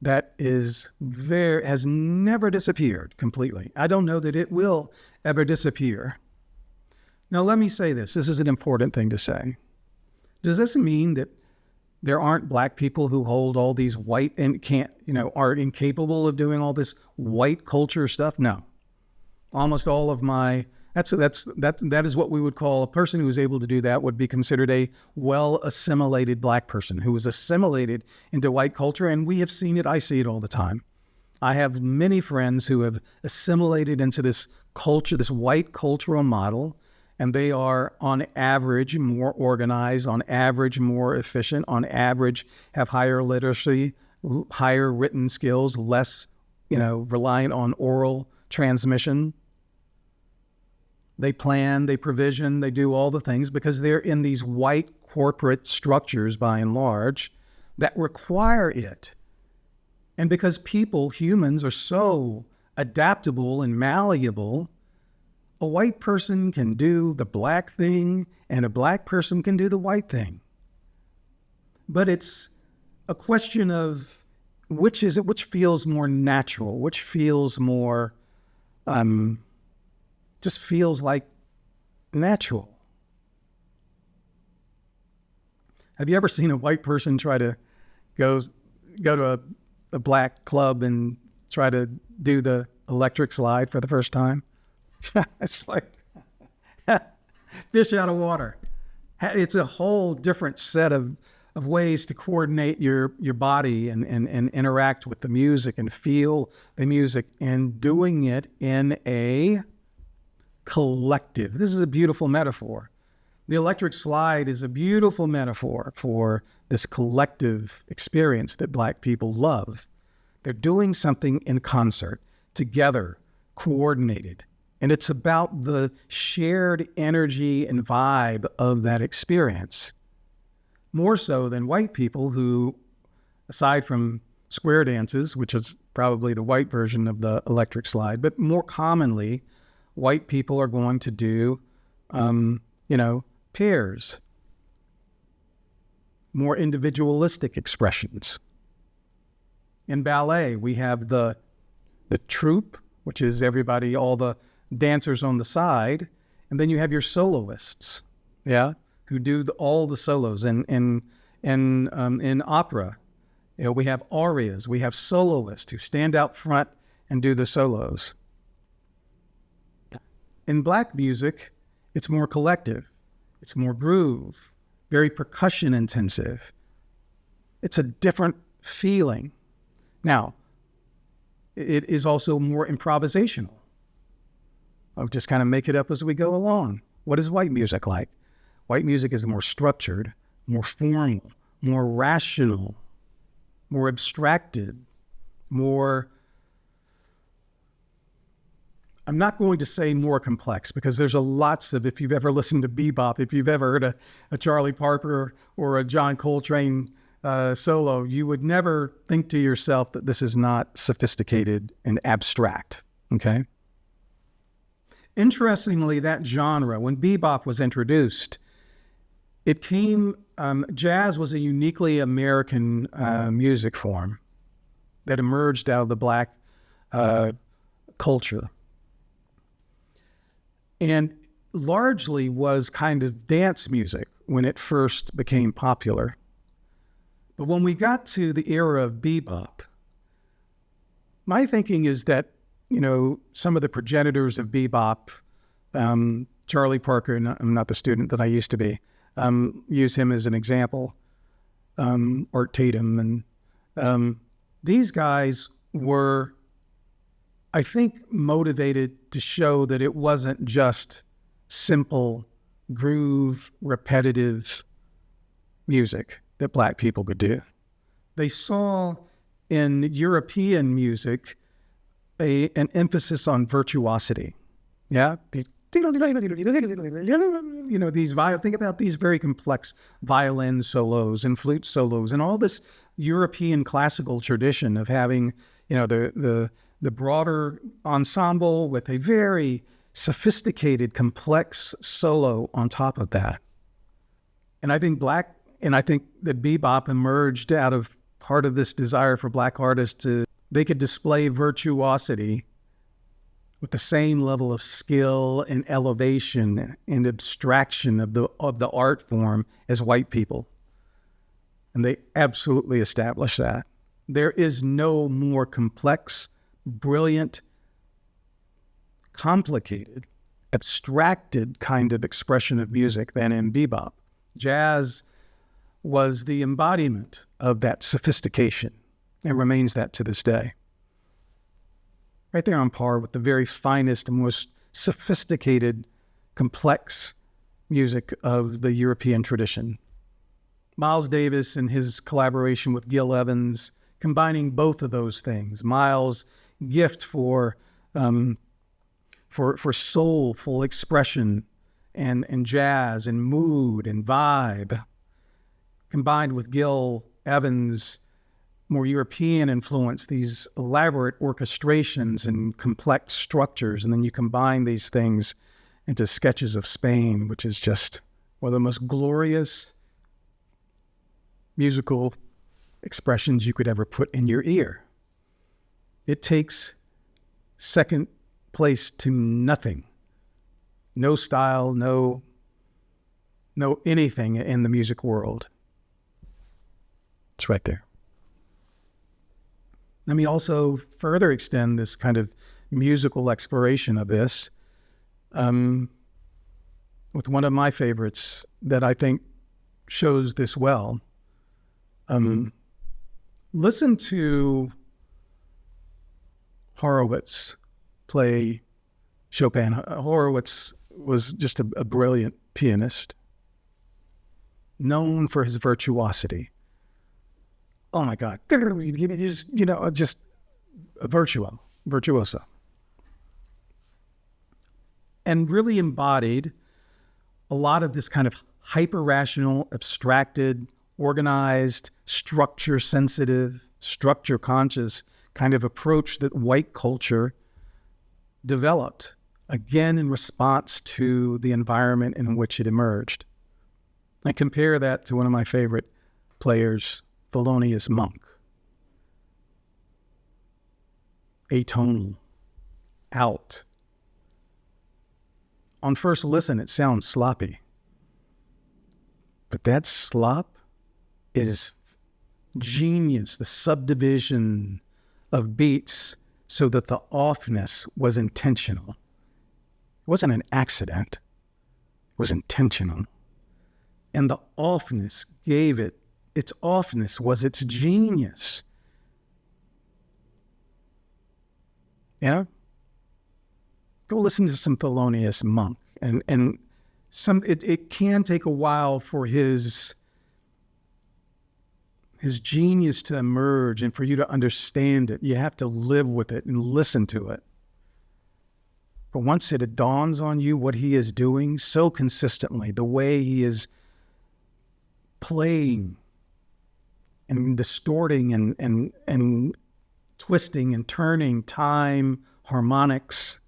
that has never disappeared completely. I don't know that it will ever disappear. Now, let me say this. This is an important thing to say. Does this mean that there aren't black people who hold all these white and are incapable of doing all this white culture stuff? No. Almost all of that is what we would call a person who is able to do that would be considered a well-assimilated black person who was assimilated into white culture. And we have seen it. I see it all the time. I have many friends who have assimilated into this culture, this white cultural model, and they are on average more organized, on average more efficient, on average have higher literacy, higher written skills, less, reliant on oral transmission. They plan, they provision, they do all the things because they're in these white corporate structures by and large that require it. And because humans, are so adaptable and malleable, a white person can do the black thing and a black person can do the white thing. But it's a question of which feels more natural, which feels more, just feels like natural. Have you ever seen a white person try to go to a black club and try to do the electric slide for the first time? It's like fish out of water. It's a whole different set of ways to coordinate your body and interact with the music and feel the music and doing it in a collective. This is a beautiful metaphor. The electric slide is a beautiful metaphor for this collective experience that black people love. They're doing something in concert, together, coordinated. And it's about the shared energy and vibe of that experience. More so than white people who, aside from square dances, which is probably the white version of the electric slide, but more commonly, white people are going to do, pairs, more individualistic expressions. In ballet, we have the troupe, which is everybody, all the dancers on the side, and then you have your soloists, who do all the solos. In opera, we have arias, we have soloists who stand out front and do the solos. In black music, it's more collective, it's more groove, very percussion intensive. It's a different feeling. Now, it is also more improvisational. I'll just kind of make it up as we go along. What is white music like? White music is more structured, more formal, more rational, more abstracted, more, I'm not going to say more complex because there's lots of, if you've ever listened to bebop, if you've ever heard a Charlie Parker or a John Coltrane solo, you would never think to yourself that this is not sophisticated and abstract, okay? Interestingly, that genre, when bebop was introduced, it came, jazz was a uniquely American music form that emerged out of the black culture. And largely was kind of dance music when it first became popular. But when we got to the era of bebop, my thinking is that, some of the progenitors of bebop, Charlie Parker, not the student that I used to be, use him as an example, Art Tatum. And these guys were, I think, motivated to show that it wasn't just simple, groove, repetitive music that black people could do. They saw in European music an emphasis on virtuosity. Yeah, these, think about these very complex violin solos and flute solos and all this European classical tradition of having, the broader ensemble with a very sophisticated, complex solo on top of that. And I think that bebop emerged out of part of this desire for black artists they could display virtuosity with the same level of skill and elevation and abstraction of the art form as white people. And they absolutely established that. There is no more complex, brilliant, complicated, abstracted kind of expression of music than in bebop. Jazz was the embodiment of that sophistication and remains that to this day. Right there on par with the very finest and most sophisticated, complex music of the European tradition. Miles Davis and his collaboration with Gil Evans, combining both of those things. Miles' gift for soulful expression and jazz and mood and vibe, combined with Gil Evans' more European influence, these elaborate orchestrations and complex structures, and then you combine these things into Sketches of Spain, which is just one of the most glorious musical expressions you could ever put in your ear. It takes second place to nothing. No style, no anything in the music world. It's right there. Let me also further extend this kind of musical exploration of this with one of my favorites that I think shows this well. Listen to Horowitz play Chopin. Horowitz was just a brilliant pianist, known for his virtuosity. Oh my God, just a virtuoso. And really embodied a lot of this kind of hyper-rational, abstracted, organized, structure-sensitive, structure-conscious kind of approach that white culture developed, again in response to the environment in which it emerged. I compare that to one of my favorite players, Thelonious Monk. Atonal, out. On first listen, it sounds sloppy. But that slop is genius, the subdivision of beats so that the offness was intentional. It wasn't an accident. It was intentional. And the offness gave it, its offness was its genius. Yeah? Go listen to some Thelonious Monk. And it can take a while for his genius to emerge and for you to understand it. You have to live with it and listen to it. But once it dawns on you what he is doing so consistently, the way he is playing and distorting and twisting and turning time harmonics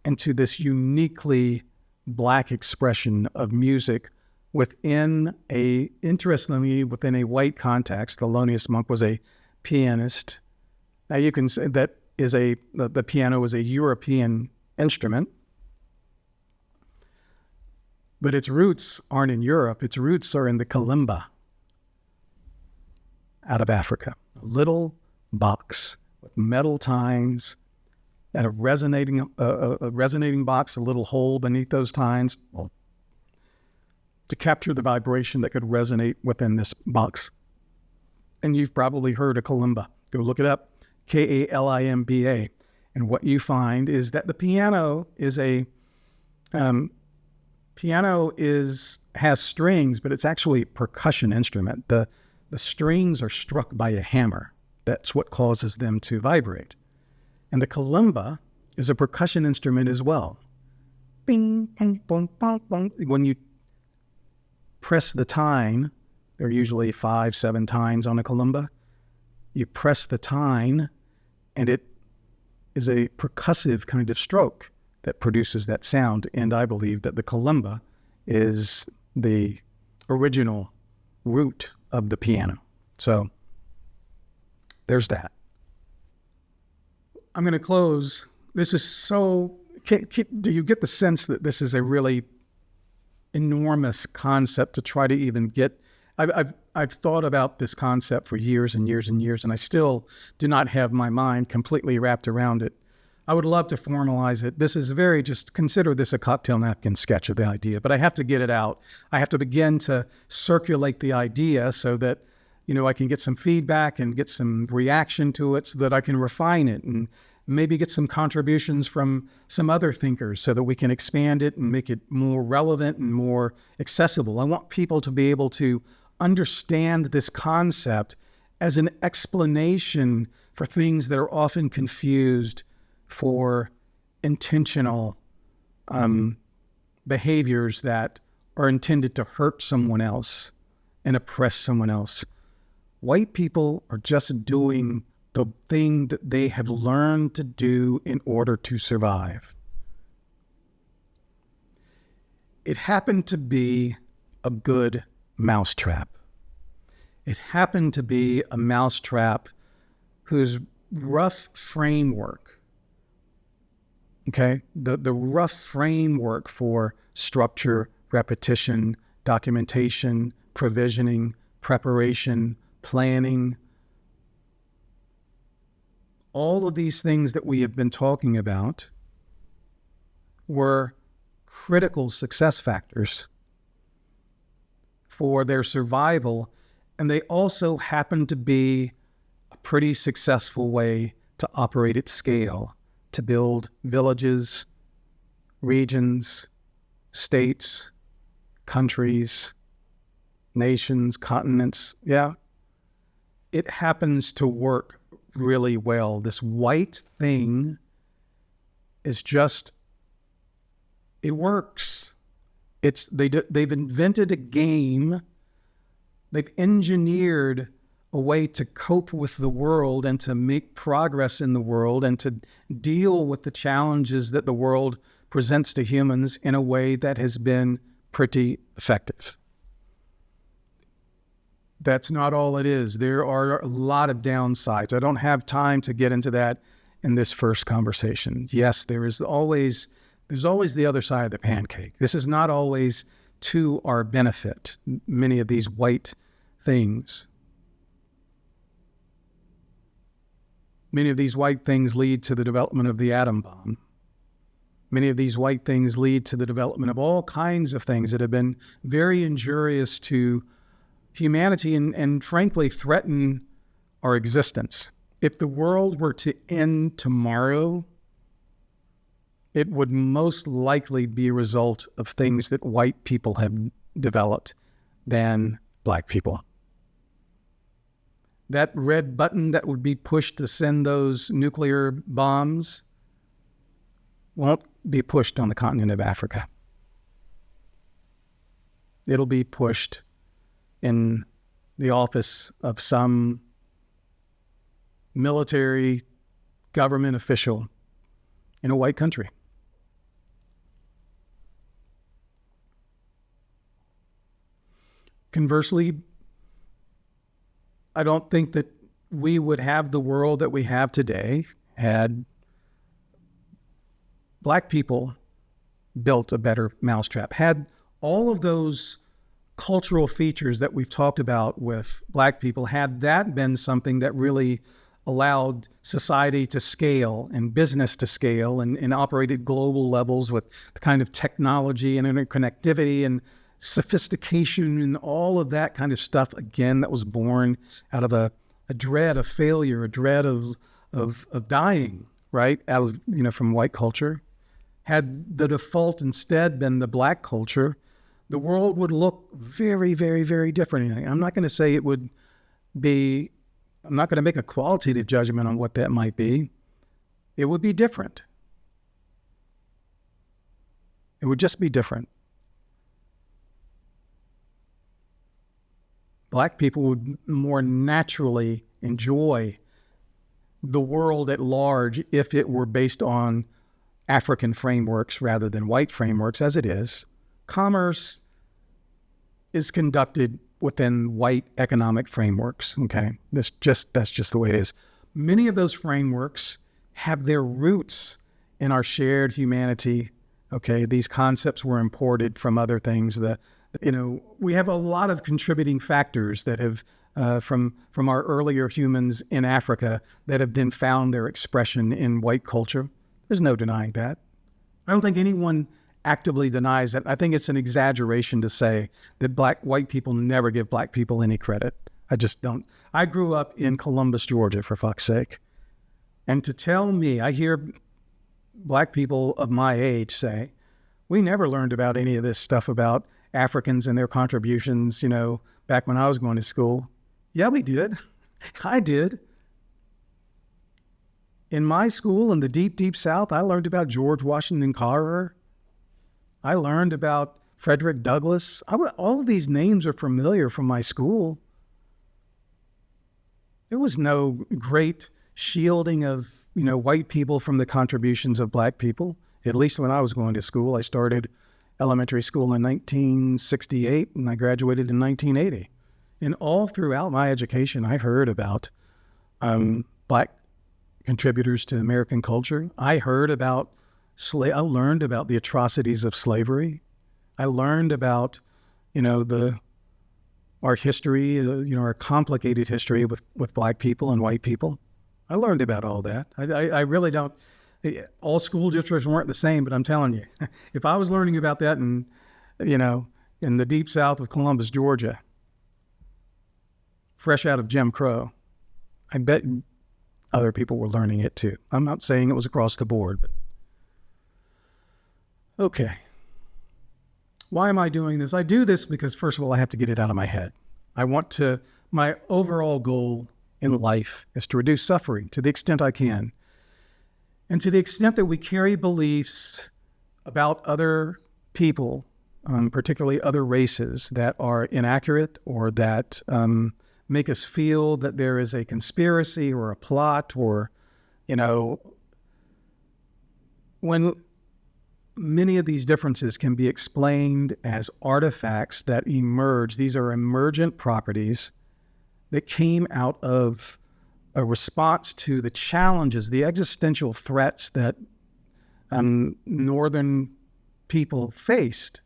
into this uniquely Black expression of music interestingly, within a white context. Thelonious Monk was a pianist. Now you can say that the piano is a European instrument, but its roots aren't in Europe. Its roots are in the kalimba out of Africa. A little box with metal tines and a resonating box, a little hole beneath those tines to capture the vibration that could resonate within this box. And you've probably heard of kalimba. Go look it up, Kalimba. And what you find is that the piano has strings, but it's actually a percussion instrument. The strings are struck by a hammer. That's what causes them to vibrate. And the kalimba is a percussion instrument as well. Bing, bong, bong, bong, bong. When you press the tine, there are usually 5-7 tines on a kalimba. You press the tine, and it is a percussive kind of stroke that produces that sound. And I believe that the kalimba is the original root of the piano. So there's that. I'm going to close. This is so... do you get the sense that this is a really enormous concept to try to even get? I've thought about this concept for years and years and years, and I still do not have my mind completely wrapped around it. I would love to formalize it. This is just consider this a cocktail napkin sketch of the idea, but I have to get it out. I have to begin to circulate the idea so that, I can get some feedback and get some reaction to it so that I can refine it and maybe get some contributions from some other thinkers so that we can expand it and make it more relevant and more accessible. I want people to be able to understand this concept as an explanation for things that are often confused for intentional behaviors that are intended to hurt someone else and oppress someone else. White people are just doing the thing that they have learned to do in order to survive. It happened to be a good mousetrap. It happened to be a mousetrap whose rough framework, the rough framework for structure, repetition, documentation, provisioning, preparation, planning, all of these things that we have been talking about were critical success factors for their survival, and they also happen to be a pretty successful way to operate at scale, to build villages, regions, states, countries, nations, continents. Yeah, it happens to work really well. This white thing is just, it works. They've invented a game. They've engineered a way to cope with the world and to make progress in the world and to deal with the challenges that the world presents to humans in a way that has been pretty effective. That's not all it is. There are a lot of downsides. I don't have time to get into that in this first conversation. Yes, there's always the other side of the pancake. This is not always to our benefit, many of these white things. Many of these white things lead to the development of the atom bomb. Many of these white things lead to the development of all kinds of things that have been very injurious to humanity and frankly threaten our existence. If the world were to end tomorrow, it would most likely be a result of things that white people have developed than black people. That red button that would be pushed to send those nuclear bombs won't be pushed on the continent of Africa. It'll be pushed in the office of some military government official in a white country. Conversely, I don't think that we would have the world that we have today had black people built a better mousetrap, had all of those cultural features that we've talked about with black people, had that been something that really allowed society to scale and business to scale and operate at global levels with the kind of technology and interconnectivity and sophistication and all of that kind of stuff, again, that was born out of a dread of failure, a dread of dying, right? Out of, from white culture. Had the default instead been the black culture, the world would look very, very, very different. I'm not going to say it would be, I'm not going to make a qualitative judgment on what that might be, It would be different. It would just be different. Black people would more naturally enjoy the world at large if it were based on African frameworks rather than white frameworks, as it is. Commerce is conducted within white economic frameworks, okay? That's just the way it is. Many of those frameworks have their roots in our shared humanity, okay? These concepts were imported from other things. We have a lot of contributing factors that have, from our earlier humans in Africa, that have then found their expression in white culture. There's no denying that. I don't think anyone actively denies that. I think it's an exaggeration to say that white people never give black people any credit. I just don't. I grew up in Columbus, Georgia, for fuck's sake. And to tell me, I hear black people of my age say, we never learned about any of this stuff about Africans and their contributions, back when I was going to school. Yeah, we did. I did. In my school in the deep, deep South, I learned about George Washington Carver. I learned about Frederick Douglass. All of these names are familiar from my school. There was no great shielding of, white people from the contributions of black people. At least when I was going to school. I started elementary school in 1968 and I graduated in 1980. And all throughout my education, I heard about black contributors to American culture. I heard about I learned about the atrocities of slavery. I learned about, our history, our complicated history with black people and white people. I learned about all that. I really don't. All school districts weren't the same, but I'm telling you, if I was learning about that in the deep South of Columbus, Georgia, fresh out of Jim Crow, I bet other people were learning it too. I'm not saying it was across the board, but okay. Why am I doing this? I do this because, first of all, I have to get it out of my head. My overall goal in life is to reduce suffering to the extent I can. And to the extent that we carry beliefs about other people, particularly other races, that are inaccurate or that make us feel that there is a conspiracy or a plot or, when many of these differences can be explained as artifacts that emerge. These are emergent properties that came out of a response to the challenges, the existential threats that Northern people faced.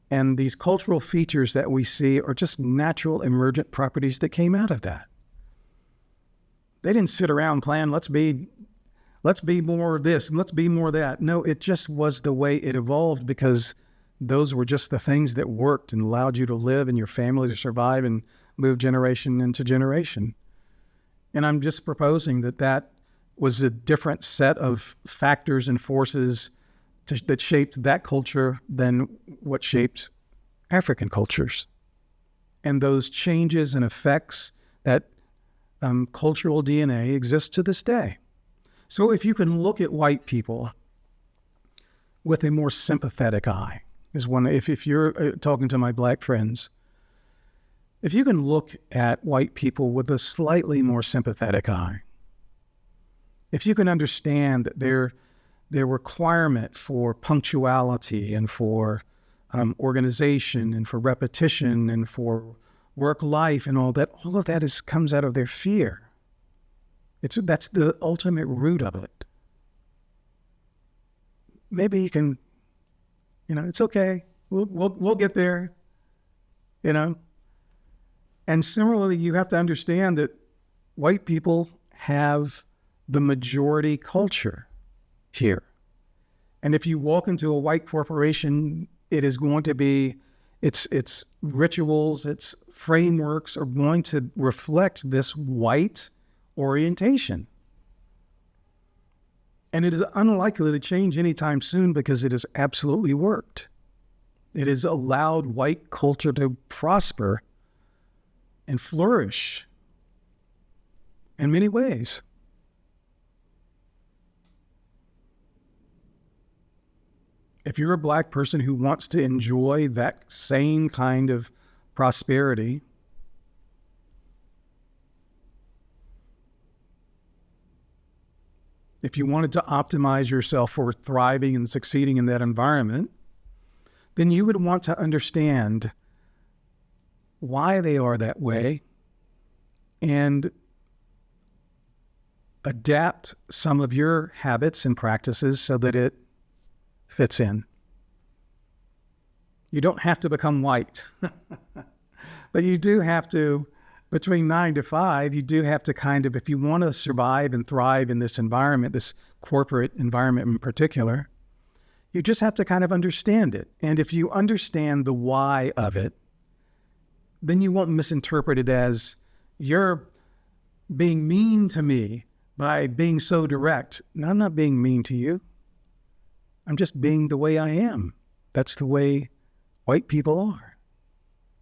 And these cultural features that we see are just natural emergent properties that came out of that. They didn't sit around plan, let's be more of this, let's be more of that. No, it just was the way it evolved because those were just the things that worked and allowed you to live and your family to survive and move generation into generation. And I'm just proposing that was a different set of factors and forces that shaped that culture than what shaped African cultures. And those changes and effects, that cultural DNA exists to this day. So if you can look at white people with a more sympathetic eye, if you're talking to my black friends, if you can look at white people with a slightly more sympathetic eye, if you can understand that their requirement for punctuality and for organization and for repetition and for work life and all of that comes out of their fear. That's the ultimate root of it. Maybe you can, it's okay. We'll get there, And similarly, you have to understand that white people have the majority culture here. And if you walk into a white corporation, it is going to be, its rituals, its frameworks are going to reflect this white orientation. And it is unlikely to change anytime soon because it has absolutely worked. It has allowed white culture to prosper and flourish in many ways. if you're a black person who wants to enjoy that same kind of prosperity, if you wanted to optimize yourself for thriving and succeeding in that environment, then you would want to understand why they are that way and adapt some of your habits and practices so that it fits in. You don't have to become white, but you do have to, between 9 to 5, you do have to kind of, if you want to survive and thrive in this environment, this corporate environment in particular, you just have to kind of understand it. And if you understand the why of it, then you won't misinterpret it as you're being mean to me by being so direct. No, I'm not being mean to you. I'm just being the way I am. That's the way white people are.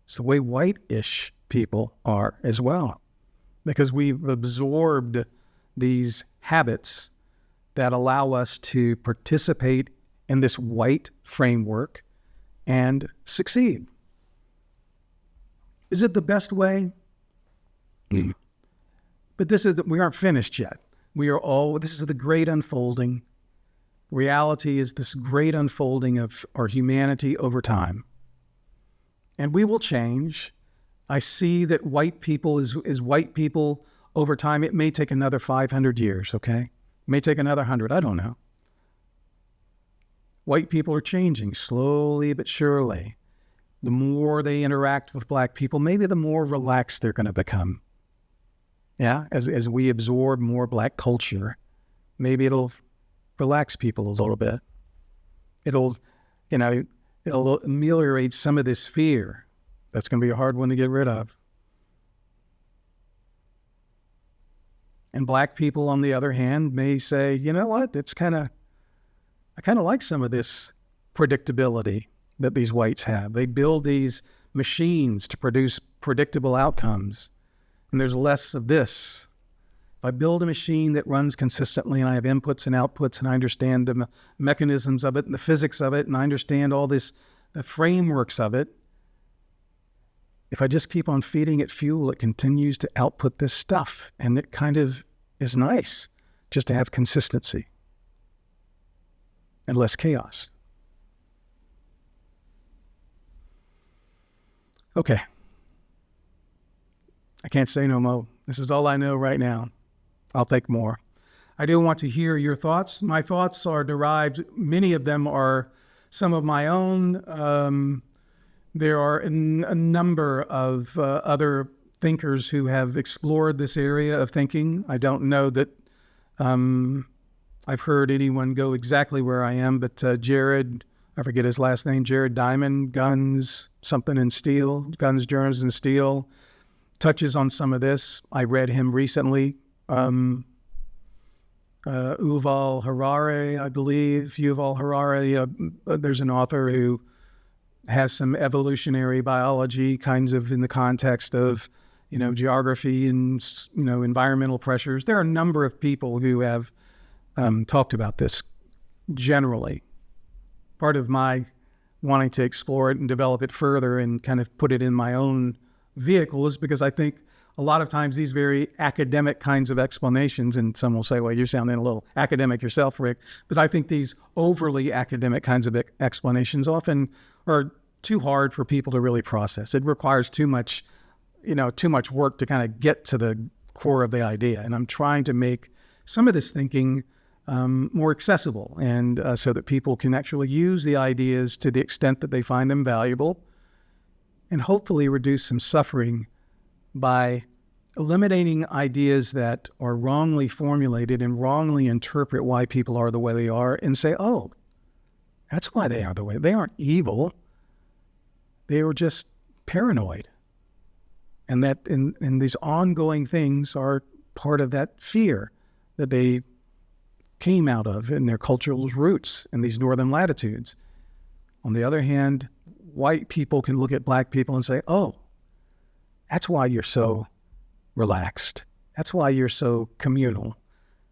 It's the way white-ish people are as well, because we've absorbed these habits that allow us to participate in this white framework and succeed. Is it the best way? But we aren't finished yet. This is the great unfolding. Reality is this great unfolding of our humanity over time. And we will change. I see that white people is white people over time. It may take another 500 years, okay? It may take another 100, I don't know. White people are changing slowly but surely. The more they interact with black people, maybe the more relaxed they're going to become. Yeah, as we absorb more black culture, maybe it'll relax people a little bit. It'll ameliorate some of this fear. That's going to be a hard one to get rid of. And black people, on the other hand, may say, you know what, I kind of like some of this predictability that these whites have. They build these machines to produce predictable outcomes, and there's less of this. If I build a machine that runs consistently and I have inputs and outputs and I understand the mechanisms of it and the physics of it and I understand all this, the frameworks of it, if I just keep on feeding it fuel, it continues to output this stuff. And it kind of is nice just to have consistency and less chaos. Okay. I can't say no more. This is all I know right now. I'll take more. I do want to hear your thoughts. My thoughts are derived, many of them are some of my own. There are a number of other thinkers who have explored this area of thinking. I don't know that I've heard anyone go exactly where I am, but Jared, I forget his last name, Jared Diamond, Guns, Germs, and Steel, touches on some of this. I read him recently. Yuval Harari, I believe. Yuval Harari, there's an author who has some evolutionary biology kinds of in the context of, geography and, environmental pressures. There are a number of people who have talked about this generally. Part of my wanting to explore it and develop it further and kind of put it in my own vehicle is because I think a lot of times these very academic kinds of explanations, and some will say, well, you're sounding a little academic yourself, Rick, but I think these overly academic kinds of explanations often are too hard for people to really process. It requires too much work to kind of get to the core of the idea. And I'm trying to make some of this thinking more accessible and so that people can actually use the ideas to the extent that they find them valuable and hopefully reduce some suffering by eliminating ideas that are wrongly formulated and wrongly interpret why people are the way they are and say, oh, that's why they are the way. They aren't evil. They were just paranoid. And that and these ongoing things are part of that fear that they came out of in their cultural roots in these northern latitudes. On the other hand, white people can look at black people and say, oh, that's why you're so relaxed. That's why you're so communal.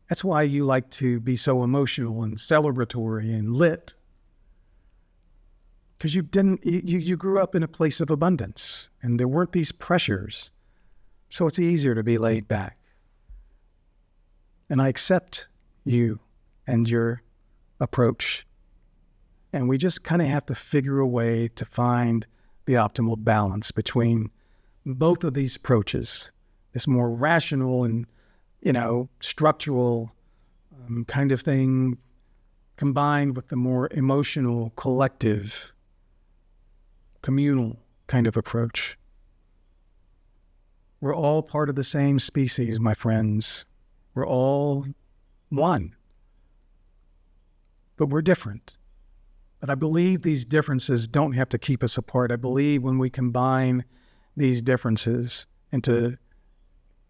That's why you like to be so emotional and celebratory and lit. because you grew up in a place of abundance and there weren't these pressures. So it's easier to be laid back. And I accept you and your approach. And we just kind of have to figure a way to find the optimal balance between both of these approaches, this more rational and, structural kind of thing, combined with the more emotional, collective, communal kind of approach. We're all part of the same species, my friends. We're all one. But we're different. But I believe these differences don't have to keep us apart. I believe when we combine these differences into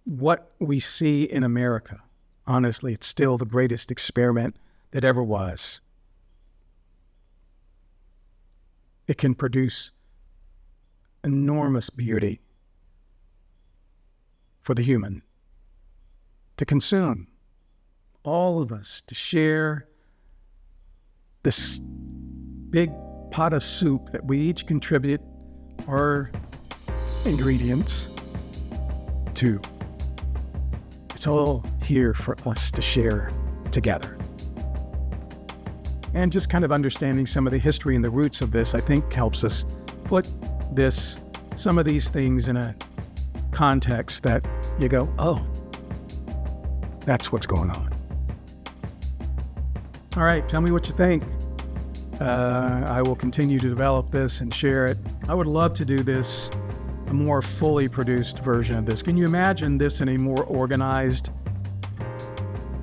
what we see in America, honestly, it's still the greatest experiment that ever was. It can produce enormous beauty for the human to consume, all of us to share this big pot of soup that we each contribute our ingredients to. It's all here for us to share together. And just kind of understanding some of the history and the roots of this, I think, helps us put some of these things in a context that you go, oh, that's what's going on. All right, tell me what you think. I will continue to develop this and share it. I would love to do this, a more fully produced version of this. Can you imagine this in a more organized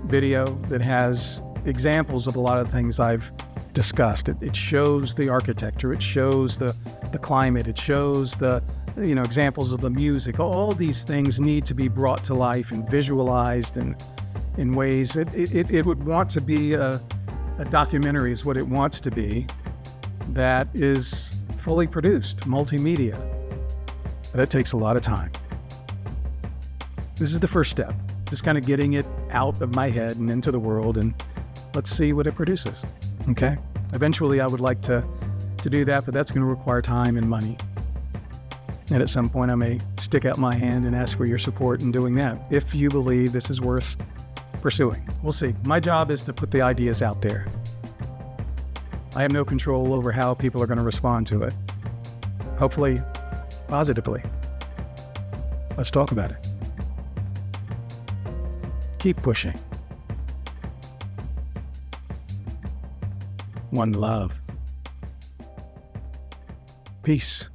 video that has examples of a lot of things I've discussed? It shows the architecture, it shows the climate, it shows the examples of the music. All these things need to be brought to life and visualized and in ways it would want to be a documentary is what it wants to be, that is fully produced, multimedia. That takes a lot of time. This is the first step, just kind of getting it out of my head and into the world, and let's see what it produces, okay? Eventually I would like to do that, but that's going to require time and money. And at some point I may stick out my hand and ask for your support in doing that, if you believe this is worth pursuing. We'll see. My job is to put the ideas out there. I have no control over how people are going to respond to it. Hopefully, positively. Let's talk about it. Keep pushing. One love. Peace.